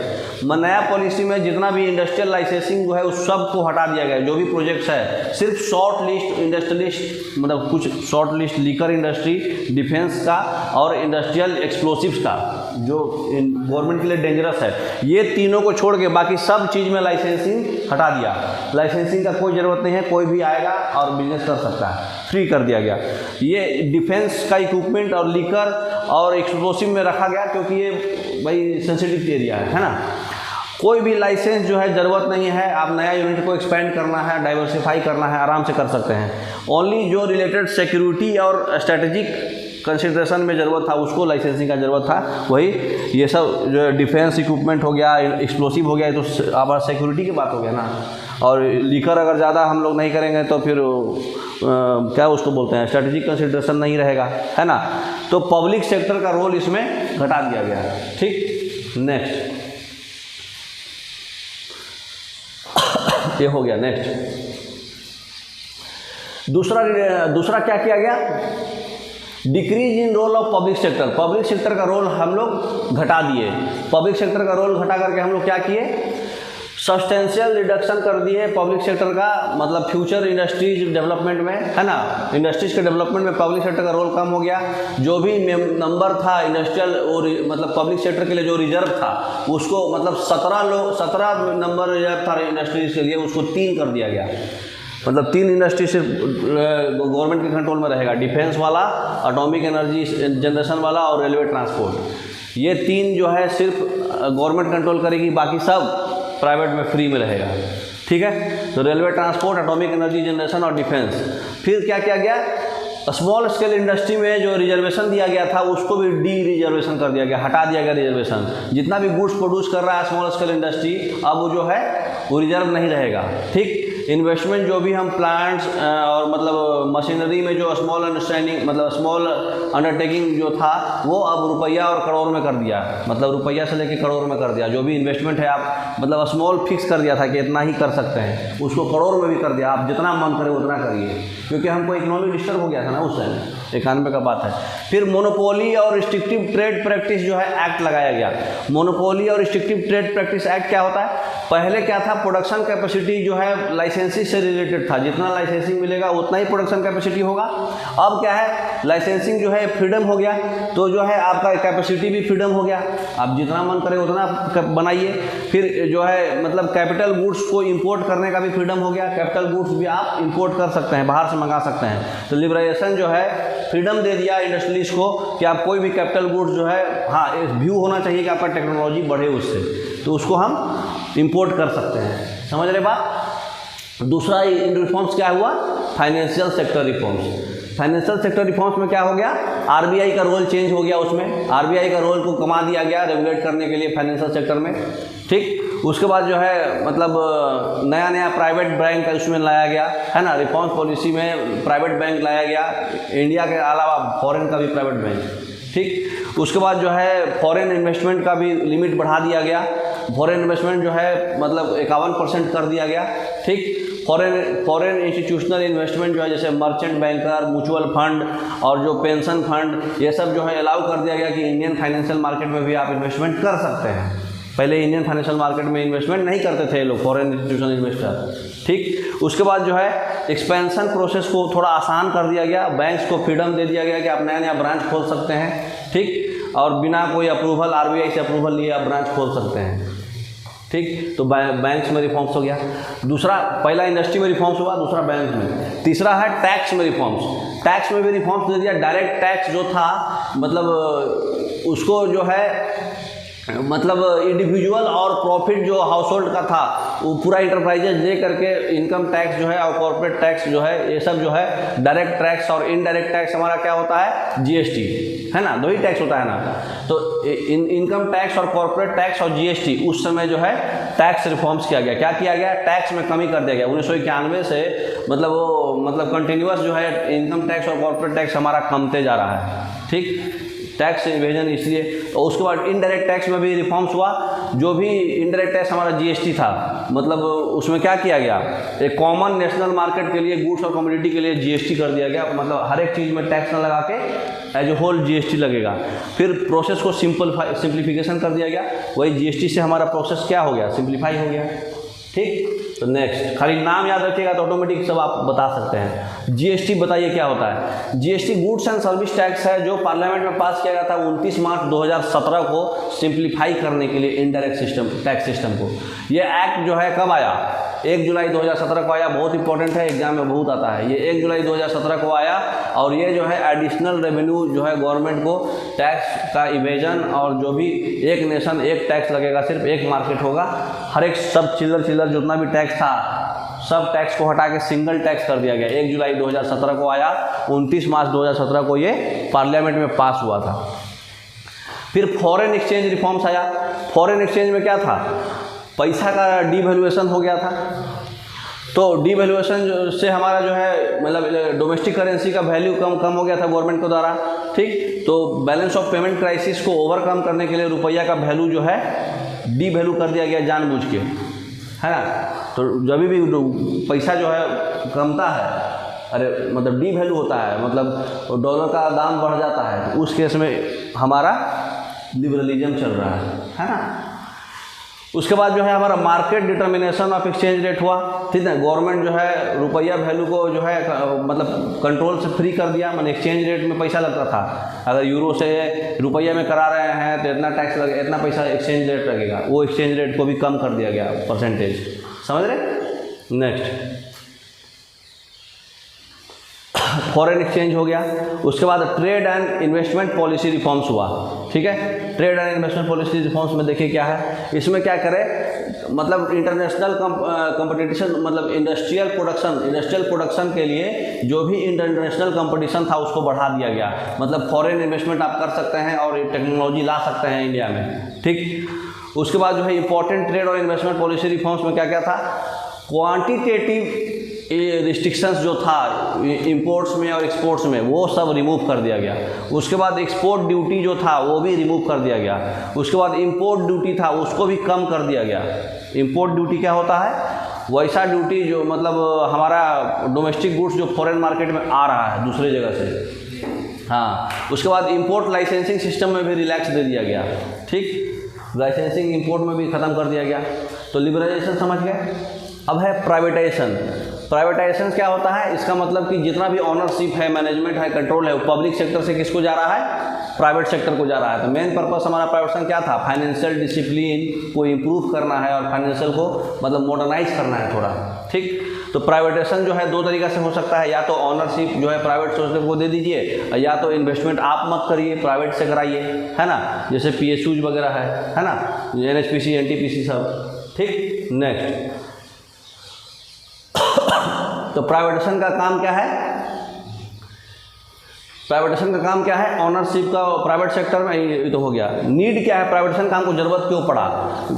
नया पॉलिसी में जितना भी इंडस्ट्रियल लाइसेंसिंग जो है उस सब को हटा दिया गया। जो भी प्रोजेक्ट्स है सिर्फ शॉर्ट लिस्ट इंडस्ट्रियलिस्ट, मतलब कुछ short list liquor industry, defence का और इंडस्ट्रियल एक्सप्लोसिव्स का, जो गवर्नमेंट के लिए डेंजरस है, ये तीनों को छोड़ के बाकी सब चीज़ में लाइसेंसिंग हटा दिया। लाइसेंसिंग का कोई ज़रूरत नहीं है, कोई भी आएगा और बिजनेस कर सकता है, फ्री कर दिया गया। ये डिफेंस का इक्विपमेंट और लीकर और एक्सप्लोसिव में रखा गया क्योंकि ये भाई सेंसिटिव एरिया है ना। कोई भी लाइसेंस जो है ज़रूरत नहीं है। आप नया यूनिट को एक्सपेंड करना है, डाइवर्सिफाई करना है, आराम से कर सकते हैं। ओनली जो रिलेटेड सिक्योरिटी और स्ट्रेटेजिक कंसिडरेशन में ज़रूरत था उसको लाइसेंसिंग का ज़रूरत था। वही ये सब जो डिफेंस इक्विपमेंट हो गया, एक्सप्लोसिव हो गया, तो आप सिक्योरिटी की बात हो गया ना। और लीकर अगर ज़्यादा हम लोग नहीं करेंगे तो फिर क्या उसको बोलते हैं, स्ट्रेटेजिक कंसिडरेशन नहीं रहेगा, है ना। तो पब्लिक सेक्टर का रोल इसमें घटा दिया गया है, ठीक। नेक्स्ट, ये हो गया। नेक्स्ट, दूसरा क्या किया गया? Decrease in role of public sector का रोल हम लोग घटा दिए। पब्लिक सेक्टर का रोल घटा करके हम लोग क्या किए, सब्सटेंशियल रिडक्शन कर दिए पब्लिक सेक्टर का, मतलब फ्यूचर इंडस्ट्रीज डेवलपमेंट में, है ना, इंडस्ट्रीज के डेवलपमेंट में पब्लिक सेक्टर का रोल कम हो गया। जो भी नंबर था इंडस्ट्रियल और मतलब पब्लिक सेक्टर के लिए जो रिजर्व था उसको, मतलब 17 नंबर रिजर्व था इंडस्ट्रीज के लिए, उसको 3 कर दिया गया। मतलब 3 इंडस्ट्री सिर्फ गवर्नमेंट के कंट्रोल में रहेगा, डिफेंस वाला, एटॉमिक एनर्जी जनरेशन वाला और रेलवे ट्रांसपोर्ट। ये 3 जो है सिर्फ गवर्नमेंट कंट्रोल करेगी, बाकी सब प्राइवेट में फ्री में रहेगा। ठीक है, तो railway transport, atomic energy generation और डिफेंस। फिर क्या किया गया, स्मॉल स्केल इंडस्ट्री में जो रिजर्वेशन दिया गया था उसको भी डी रिजर्वेशन कर दिया गया, हटा दिया गया रिजर्वेशन। जितना भी गुड्स प्रोड्यूस कर रहा है स्मॉल स्केल इंडस्ट्री, अब वो जो है वो रिजर्व नहीं रहेगा। ठीक, इन्वेस्टमेंट जो भी हम प्लांट्स और मतलब मशीनरी में जो स्मॉल अंडरस्टैंडिंग मतलब स्मॉल अंडरटेकिंग जो था वो अब रुपया और करोड़ में कर दिया, मतलब रुपया से लेके करोड़ में कर दिया। जो भी इन्वेस्टमेंट है आप मतलब स्मॉल फिक्स कर दिया था कि इतना ही कर सकते हैं, उसको करोड़ में भी कर दिया, आप जितना मन करे उतना करिए, क्योंकि हमको इकोनॉमी डिस्टर्ब हो गया था ना उस टाइम, 91 का बात है। फिर मोनोपोली और रिस्ट्रिक्टिव ट्रेड प्रैक्टिस जो है एक्ट लगाया गया। मोनोपोली और रिस्ट्रिक्टिव ट्रेड प्रैक्टिस एक्ट क्या होता है, पहले क्या था, प्रोडक्शन कैपेसिटी जो है लाइसेंसिंग से रिलेटेड था, जितना लाइसेंसिंग मिलेगा उतना ही प्रोडक्शन कैपेसिटी होगा। अब क्या है, लाइसेंसिंग जो है फ्रीडम हो गया, तो जो है आपका कैपेसिटी भी फ्रीडम हो गया, आप जितना मन करे उतना बनाइए। फिर जो है मतलब कैपिटल गुड्स को इंपोर्ट करने का भी फ्रीडम हो गया, कैपिटल गुड्स भी आप इंपोर्ट कर सकते हैं, बाहर से मंगा सकते हैं। तो लिबरेशन जो है फ्रीडम दे दिया इंडस्ट्रीज को कि आप कोई भी कैपिटल गुड्स जो है, हाँ एक व्यू होना चाहिए कि आपका टेक्नोलॉजी बढ़े उससे, तो उसको हम इंपोर्ट कर सकते हैं। समझ रहे बात। दूसरा इन रिफॉर्म्स क्या हुआ, financial sector reforms. Financial sector reforms में क्या हो गया, आरबीआई का रोल चेंज हो गया, उसमें आरबीआई का रोल को कमा दिया गया रेगुलेट करने के लिए फाइनेंशियल सेक्टर में। ठीक, उसके बाद जो है मतलब नया प्राइवेट बैंक का उसमें लाया गया, है ना, रिफॉर्म पॉलिसी में प्राइवेट बैंक लाया गया, इंडिया के अलावा फॉरेन का भी प्राइवेट बैंक। ठीक, उसके बाद जो है फॉरेन इन्वेस्टमेंट का भी लिमिट बढ़ा दिया गया, फॉरेन इन्वेस्टमेंट जो है मतलब 51% कर दिया गया। ठीक, फॉरेन इंस्टीट्यूशनल इन्वेस्टमेंट जो है जैसे मर्चेंट बैंकर, म्यूचुअल फंड और जो पेंशन फंड, ये सब जो है अलाउ कर दिया गया कि इंडियन फाइनेंशियल मार्केट में भी आप इन्वेस्टमेंट कर सकते हैं। पहले इंडियन फाइनेंशियल मार्केट में इन्वेस्टमेंट नहीं करते थे लोग, फॉरेन इंस्टीट्यूशनल इन्वेस्टर। ठीक, उसके बाद जो है एक्सपेंशन प्रोसेस को थोड़ा आसान कर दिया गया, बैंक्स को फ्रीडम दे दिया गया कि आप नया ब्रांच खोल सकते हैं। ठीक, और बिना कोई अप्रूवल, आरबीआई से अप्रूवल लिए आप ब्रांच खोल सकते हैं। ठीक, तो बैंक्स में रिफॉर्म्स हो गया। दूसरा, पहला इंडस्ट्री में रिफॉर्म्स हुआ, दूसरा बैंक में। तीसरा है टैक्स में रिफॉर्म्स। टैक्स में भी रिफॉर्म्स दे दिया। डायरेक्ट टैक्स जो था मतलब उसको जो है मतलब इंडिविजुअल और प्रॉफिट जो हाउस होल्ड का था वो पूरा इंटरप्राइजेज दे करके इनकम टैक्स जो है और कॉर्पोरेट टैक्स जो है, ये सब जो है डायरेक्ट टैक्स और इनडायरेक्ट टैक्स हमारा क्या होता है, जीएसटी, है ना, 2 ही टैक्स होता है ना। तो इनकम टैक्स और कॉर्पोरेट टैक्स और जीएसटी उस समय जो है टैक्स रिफॉर्म्स किया गया। क्या किया गया, टैक्स में कमी कर दिया गया। 1991 से मतलब वो मतलब कंटिन्यूअस जो है इनकम टैक्स और कॉर्पोरेट टैक्स हमारा कमते जा रहा है। ठीक, टैक्स इवेजन इसलिए। और उसके बाद इनडायरेक्ट टैक्स में भी रिफॉर्म्स हुआ। जो भी इनडायरेक्ट टैक्स हमारा जीएसटी था, मतलब उसमें क्या किया गया, एक कॉमन नेशनल मार्केट के लिए गुड्स और कमोडिटी के लिए जीएसटी कर दिया गया, मतलब हर एक चीज़ में टैक्स न लगा के एज ए होल जीएसटी लगेगा। फिर प्रोसेस को सिंप्लीफिकेशन कर दिया गया। वही जीएसटी से हमारा प्रोसेस क्या हो गया, सिंप्लीफाई हो गया। ठीक, तो नेक्स्ट खाली नाम याद रखिएगा तो ऑटोमेटिक सब आप बता सकते हैं। जीएसटी बताइए क्या होता है। GST goods and service tax है, जो पार्लियामेंट में पास किया गया था 29 मार्च 2017 को सिंप्लीफाई करने के लिए इंडायरेक्ट सिस्टम, टैक्स सिस्टम को। ये एक्ट जो है कब आया, 1 जुलाई 2017 को आया। बहुत इंपॉर्टेंट है, एग्जाम में बहुत आता है। ये 1 जुलाई 2017 को आया और ये जो है एडिशनल रेवेन्यू जो है गवर्नमेंट को टैक्स का इवेजन और जो भी एक नेशन एक टैक्स लगेगा, सिर्फ एक मार्केट होगा, हर एक सब चिल्लर जितना भी टैक्स था सब टैक्स को हटा के सिंगल टैक्स कर दिया गया। 1 जुलाई 2017 को आया, 29 मार्च 2017 को ये पार्लियामेंट में पास हुआ था। फिर फॉरेन एक्सचेंज रिफॉर्म्स आया। फॉरेन एक्सचेंज में क्या था, पैसा का डिवैल्यूएशन हो गया था। तो डिवैल्यूएशन से हमारा जो है मतलब डोमेस्टिक करेंसी का वैल्यू कम हो गया था गवर्नमेंट के द्वारा। ठीक, तो बैलेंस ऑफ पेमेंट क्राइसिस को ओवरकम करने के लिए रुपया का वैल्यू जो है डिवैल्यू कर दिया गया जानबूझ के, है ना। तो जब भी पैसा जो है कमता है अरे मतलब डी वैल्यू होता है, मतलब डॉलर का दाम बढ़ जाता है, तो उस केस में हमारा लिबरलिज्म चल रहा है ना। उसके बाद जो है हमारा market determination of exchange rate हुआ, ठीक है। गवर्नमेंट जो है रुपया वैल्यू को जो है मतलब कंट्रोल से फ्री कर दिया, मतलब एक्सचेंज रेट में पैसा लगता था, अगर यूरो से रुपया में करा रहे हैं तो इतना टैक्स लगे, इतना पैसा एक्सचेंज रेट लगेगा, वो एक्सचेंज रेट को भी कम कर दिया गया परसेंटेज, समझ रहे। नेक्स्ट फॉरेन एक्सचेंज हो गया। उसके बाद trade and investment policy reforms हुआ, ठीक है। Trade and investment policy reforms में देखिए क्या है, इसमें क्या करें, मतलब इंटरनेशनल कंपटीशन, मतलब इंडस्ट्रियल प्रोडक्शन के लिए जो भी इंटरनेशनल कंपटीशन था उसको बढ़ा दिया गया, मतलब फॉरेन इन्वेस्टमेंट आप कर सकते हैं और टेक्नोलॉजी ला सकते हैं इंडिया में, ठीक। उसके बाद जो है इंपॉर्टेंट ट्रेड और इन्वेस्टमेंट पॉलिसी रिफॉर्म्स में क्या क्या था, क्वांटिटेटिव रिस्ट्रिक्शंस जो था इंपोर्ट्स में और एक्सपोर्ट्स में वो सब रिमूव कर दिया गया। उसके बाद एक्सपोर्ट ड्यूटी जो था वो भी रिमूव कर दिया गया। उसके बाद इंपोर्ट ड्यूटी था उसको भी कम कर दिया गया। इंपोर्ट ड्यूटी क्या होता है, वैसा ड्यूटी जो मतलब हमारा डोमेस्टिक गुड्स जो फॉरेन मार्केट में आ रहा है दूसरे जगह से, हाँ। उसके बाद इंपोर्ट लाइसेंसिंग सिस्टम में भी रिलैक्स दे दिया गया, ठीक। लाइसेंसिंग इंपोर्ट में भी ख़त्म कर दिया गया। तो लिबरलाइजेशन समझ गए। अब है प्राइवेटाइजेशन। प्राइवेटाइजेशन क्या होता है, इसका मतलब कि जितना भी ऑनरशिप है, मैनेजमेंट है, कंट्रोल है, वो पब्लिक सेक्टर से किसको जा रहा है, प्राइवेट सेक्टर को जा रहा है। तो मेन पर्पस हमारा प्राइवेटाइजेशन क्या था, फाइनेंशियल डिसिप्लिन को इम्प्रूव करना है और फाइनेंशियल को मतलब मॉडर्नाइज करना है थोड़ा, ठीक। तो प्राइवेटाइजेशन जो है दो तरीका से हो सकता है, या तो ऑनरशिप जो है प्राइवेट सोसाइटी को दे दीजिए, या तो इन्वेस्टमेंट आप मत करिए, प्राइवेट से कराइए, है ना, जैसे PSUs वगैरह है ना, NHPC NTPC सब, ठीक। नेक्स्ट तो प्राइवेटाइजेशन का काम क्या है, प्राइवेटाइजेशन का काम क्या है, ऑनरशिप का प्राइवेट सेक्टर में ये तो हो गया। नीड क्या है प्राइवेटाइजेशन का, हमको जरूरत क्यों पड़ा,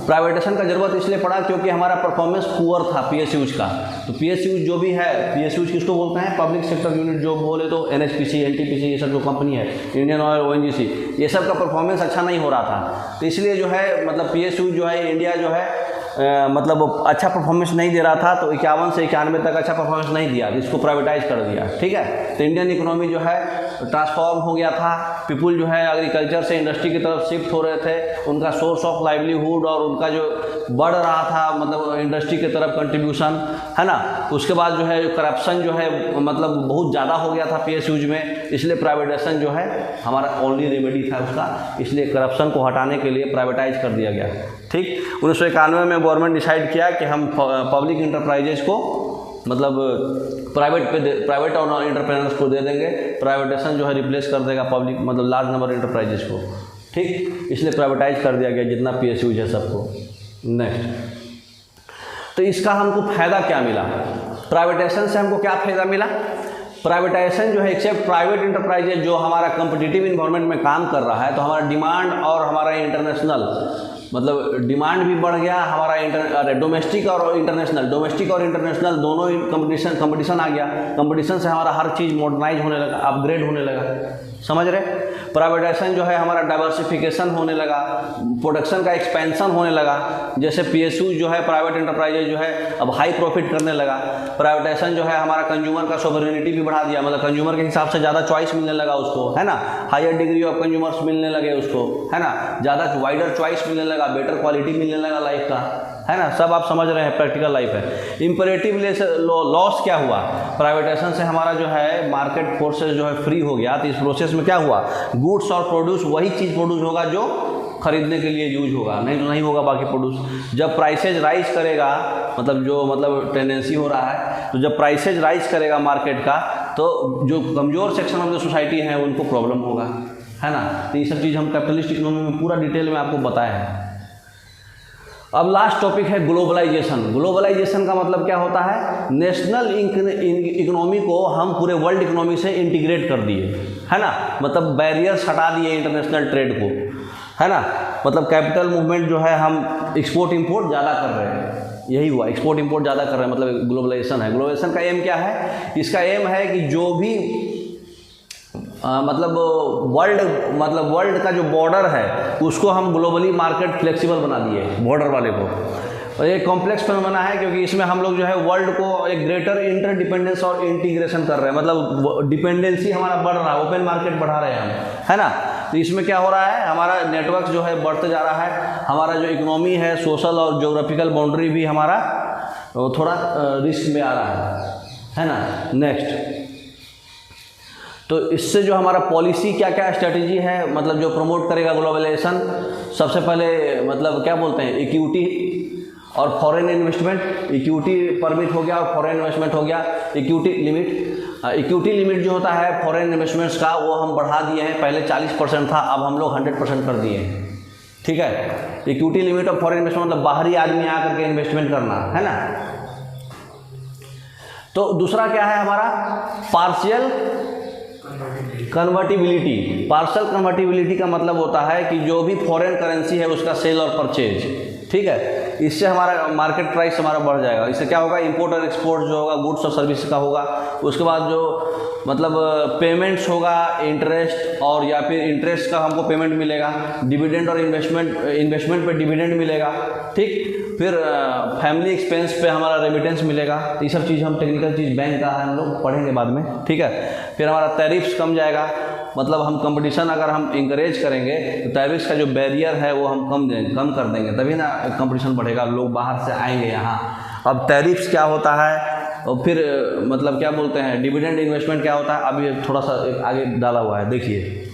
प्राइवेटाइजेशन का जरूरत इसलिए पड़ा क्योंकि हमारा परफॉर्मेंस पुअर था PSUs का। तो PSUs जो भी है, PSUs किसको बोलते हैं, पब्लिक सेक्टर यूनिट जो बोले तो NHPC NTPC ये सब जो कंपनी है, इंडियन ऑयल, ONGC, ये सब का परफॉर्मेंस अच्छा नहीं हो रहा था। तो इसलिए जो है मतलब PSUs जो है इंडिया जो है मतलब अच्छा परफॉर्मेंस नहीं दे रहा था, तो 51 से 91 तक अच्छा परफॉर्मेंस नहीं दिया, इसको प्राइवेटाइज कर दिया, ठीक है। तो इंडियन इकोनॉमी जो है ट्रांसफॉर्म हो गया था। पीपुल जो है एग्रीकल्चर से इंडस्ट्री की तरफ शिफ्ट हो रहे थे, उनका सोर्स ऑफ लाइवलीहुड और उनका जो बढ़ रहा था मतलब इंडस्ट्री की तरफ कंट्रीब्यूशन, है ना। उसके बाद जो है करप्शन जो है मतलब बहुत ज़्यादा हो गया था PSUs में, इसलिए प्राइवेटाइजेशन जो है हमारा ओनली रेमेडी था उसका, इसलिए करप्शन को हटाने के लिए प्राइवेटाइज कर दिया गया, ठीक। 1991 में गवर्नमेंट डिसाइड किया कि हम पब्लिक इंटरप्राइजेज को मतलब प्राइवेट और एंटरप्रेन्योर्स को दे देंगे, प्राइवेटाइजेशन जो है रिप्लेस कर देगा पब्लिक मतलब लार्ज नंबर एंटरप्राइजेज को, ठीक। इसलिए प्राइवेटाइज कर दिया गया जितना PSUs है सबको। नेक्स्ट तो इसका हमको फ़ायदा क्या मिला, प्राइवेटाइजेशन से हमको क्या फ़ायदा मिला। प्राइवेटाइजेशन जो है एक्सेप्ट प्राइवेट इंटरप्राइजेज जो हमारा कम्पिटिटिव इन्वायरमेंट में काम कर रहा है, तो हमारा डिमांड और हमारा इंटरनेशनल मतलब डिमांड भी बढ़ गया हमारा, डोमेस्टिक और इंटरनेशनल दोनों कंपटीशन आ गया। कंपटीशन से हमारा हर चीज़ मॉडर्नाइज होने लगा, अपग्रेड होने लगा, समझ रहे। प्राइवेटाइजेशन जो है हमारा डाइवर्सिफिकेशन होने लगा, प्रोडक्शन का एक्सपेंशन होने लगा। जैसे PSU जो है प्राइवेट इंटरप्राइजेज जो है अब हाई प्रॉफिट करने लगा। प्राइवेटाइजेशन जो है हमारा कंज्यूमर का सोवरेनिटी भी बढ़ा दिया, मतलब कंज्यूमर के हिसाब से ज़्यादा चॉइस मिलने लगा उसको, है ना, हायर डिग्री ऑफ कंज्यूमर्स मिलने लगे उसको, है ना, ज़्यादा वाइडर चॉइस मिलने लगा, बेटर क्वालिटी मिलने लगा लाइफ का, है ना। सब आप समझ रहे हैं, प्रैक्टिकल लाइफ है। इंपरेटिव लॉस क्या हुआ, प्राइवेटाइजेशन से हमारा जो है मार्केट फोर्सेस जो है फ्री हो गया। तो इस प्रोसेस में क्या हुआ, गुड्स और प्रोड्यूस वही चीज़ प्रोड्यूस होगा जो खरीदने के लिए यूज होगा, नहीं तो नहीं होगा बाकी प्रोड्यूस। जब प्राइसेज राइज करेगा मतलब जो मतलब टेंडेंसी हो रहा है, तो जब प्राइसेज राइज करेगा मार्केट का, तो जो कमज़ोर सेक्शन ऑफ द सोसाइटी है उनको प्रॉब्लम होगा, है ना। तो ये सब चीज़ हम कैपिटलिस्ट इकोनॉमी में पूरा डिटेल में आपको बताया है। अब लास्ट टॉपिक है ग्लोबलाइजेशन। ग्लोबलाइजेशन का मतलब क्या होता है, नेशनल इकोनॉमी को हम पूरे वर्ल्ड इकोनॉमी से इंटीग्रेट कर दिए, है ना, मतलब बैरियर्स हटा दिए इंटरनेशनल ट्रेड को, है ना। मतलब कैपिटल मूवमेंट जो है हम एक्सपोर्ट इंपोर्ट ज़्यादा कर रहे हैं, यही हुआ, एक्सपोर्ट इंपोर्ट ज़्यादा कर रहे हैं, मतलब ग्लोबलाइजेशन है। ग्लोबलाइजेशन का एम क्या है, इसका एम है कि जो भी मतलब वर्ल्ड का जो बॉर्डर है उसको हम ग्लोबली मार्केट फ्लेक्सिबल बना दिए, बॉर्डर वाले को। और ये कॉम्प्लेक्स फिनोमेना है क्योंकि इसमें हम लोग जो है वर्ल्ड को एक ग्रेटर इंटरडिपेंडेंस और इंटीग्रेशन कर रहे हैं, मतलब डिपेंडेंसी हमारा बढ़ रहा है, ओपन मार्केट बढ़ा रहे हैं हम, है ना। तो इसमें क्या हो रहा है, हमारा नेटवर्क जो है बढ़ते जा रहा है, हमारा जो इकोनॉमी है, सोशल और ज्योग्राफिकल बाउंड्री भी हमारा थोड़ा रिस्क में आ रहा है ना। नेक्स्ट, तो इससे जो हमारा पॉलिसी क्या क्या स्ट्रेटजी है, मतलब जो प्रमोट करेगा ग्लोबलाइजेशन, सबसे पहले मतलब क्या बोलते हैं, इक्विटी और फॉरेन इन्वेस्टमेंट। इक्विटी परमिट हो गया और फॉरेन इन्वेस्टमेंट हो गया। इक्विटी लिमिट जो होता है फॉरेन इन्वेस्टमेंट्स का, वो हम बढ़ा दिए हैं, पहले 40% था, अब हम लोग 100% कर दिए हैं, ठीक है। इक्विटी लिमिट और फॉरेन इन्वेस्टमेंट मतलब बाहरी आदमी आकर के इन्वेस्टमेंट करना, है ना। तो दूसरा क्या है हमारा, पार्शियल कन्वर्टिबिलिटी। पार्शियल कन्वर्टिबिलिटी का मतलब होता है कि जो भी फॉरेन करेंसी है उसका सेल और परचेज, ठीक है, इससे हमारा मार्केट प्राइस हमारा बढ़ जाएगा। इससे क्या होगा, इंपोर्ट और एक्सपोर्ट जो होगा गुड्स और सर्विस का होगा। उसके बाद जो मतलब पेमेंट्स होगा, इंटरेस्ट और या फिर इंटरेस्ट का हमको पेमेंट मिलेगा, डिविडेंड और इन्वेस्टमेंट पे डिविडेंड मिलेगा, ठीक। फिर फैमिली एक्सपेंस पे हमारा रेमिटेंस मिलेगा। ये सब चीज़ हम टेक्निकल चीज़ बैंक का हम लोग पढ़ेंगे बाद में, ठीक है। फिर हमारा टैरिफ्स कम जाएगा, मतलब हम कंपटीशन अगर हम इंकरेज करेंगे तो टैरिफ्स का जो बैरियर है वो हम कम कर देंगे, तभी ना कंपटीशन बढ़ेगा, लोग बाहर से आएंगे यहाँ। अब टैरिफ्स क्या होता है और फिर मतलब क्या बोलते हैं, डिविडेंड इन्वेस्टमेंट क्या होता है, अब ये थोड़ा सा आगे डाला हुआ है, देखिए।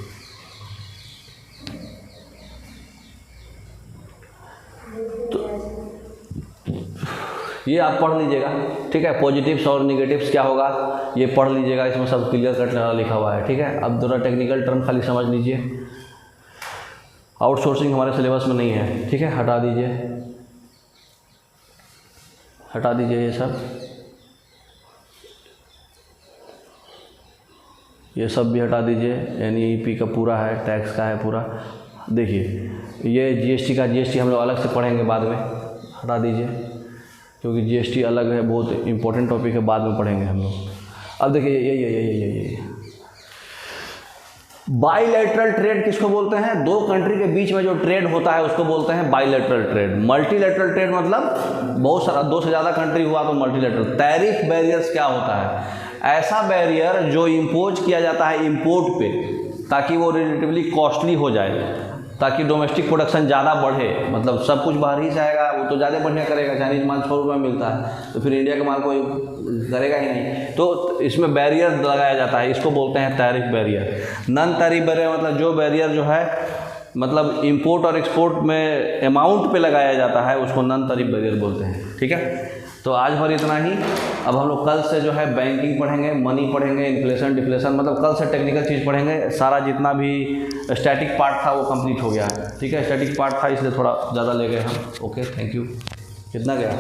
ये आप पढ़ लीजिएगा, ठीक है। पॉजिटिव्स और निगेटिव्स क्या होगा ये पढ़ लीजिएगा, इसमें सब क्लियर कट लिखा हुआ है, ठीक है। अब थोड़ा टेक्निकल टर्म खाली समझ लीजिए। आउटसोर्सिंग हमारे सिलेबस में नहीं है, ठीक है, हटा दीजिए ये सब भी हटा दीजिए। NEP का पूरा है, टैक्स का है पूरा। देखिए ये GST हम लोग अलग से पढ़ेंगे बाद में, हटा दीजिए क्योंकि GST अलग है, बहुत इंपॉर्टेंट टॉपिक है, बाद में पढ़ेंगे हम लोग। अब देखिए ये बाइलैटरल ट्रेड किसको बोलते हैं, दो कंट्री के बीच में जो ट्रेड होता है उसको बोलते हैं बाइलैटरल ट्रेड। मल्टीलैटरल ट्रेड मतलब बहुत सारा, दो से ज़्यादा कंट्री हुआ तो मल्टीलैटरल। टैरिफ बैरियर्स क्या होता है, ऐसा बैरियर जो इम्पोज किया जाता है इंपोर्ट पे ताकि वो रिलेटिवली कॉस्टली हो जाए, ताकि डोमेस्टिक प्रोडक्शन ज़्यादा बढ़े, मतलब सब कुछ बाहर ही से आएगा, वो तो ज़्यादा बढ़िया करेगा। चाइनीज माल 100 रुपये में मिलता है तो फिर इंडिया का माल कोई करेगा ही नहीं, तो इसमें बैरियर लगाया जाता है, इसको बोलते हैं tariff barrier. Non tariff barrier मतलब जो बैरियर जो है मतलब इंपोर्ट और एक्सपोर्ट में अमाउंट पे लगाया जाता है उसको नॉन टैरिफ बैरियर बोलते हैं, ठीक है। तो आज भर इतना ही। अब हम लोग कल से जो है बैंकिंग पढ़ेंगे, मनी पढ़ेंगे, इन्फ्लेशन डिफ्लेशन, मतलब कल से टेक्निकल चीज़ पढ़ेंगे। सारा जितना भी स्टैटिक पार्ट था वो कंप्लीट हो गया है, ठीक है। स्टैटिक पार्ट था इसलिए थोड़ा ज़्यादा ले गए हम। Okay, thank you. कितना गया?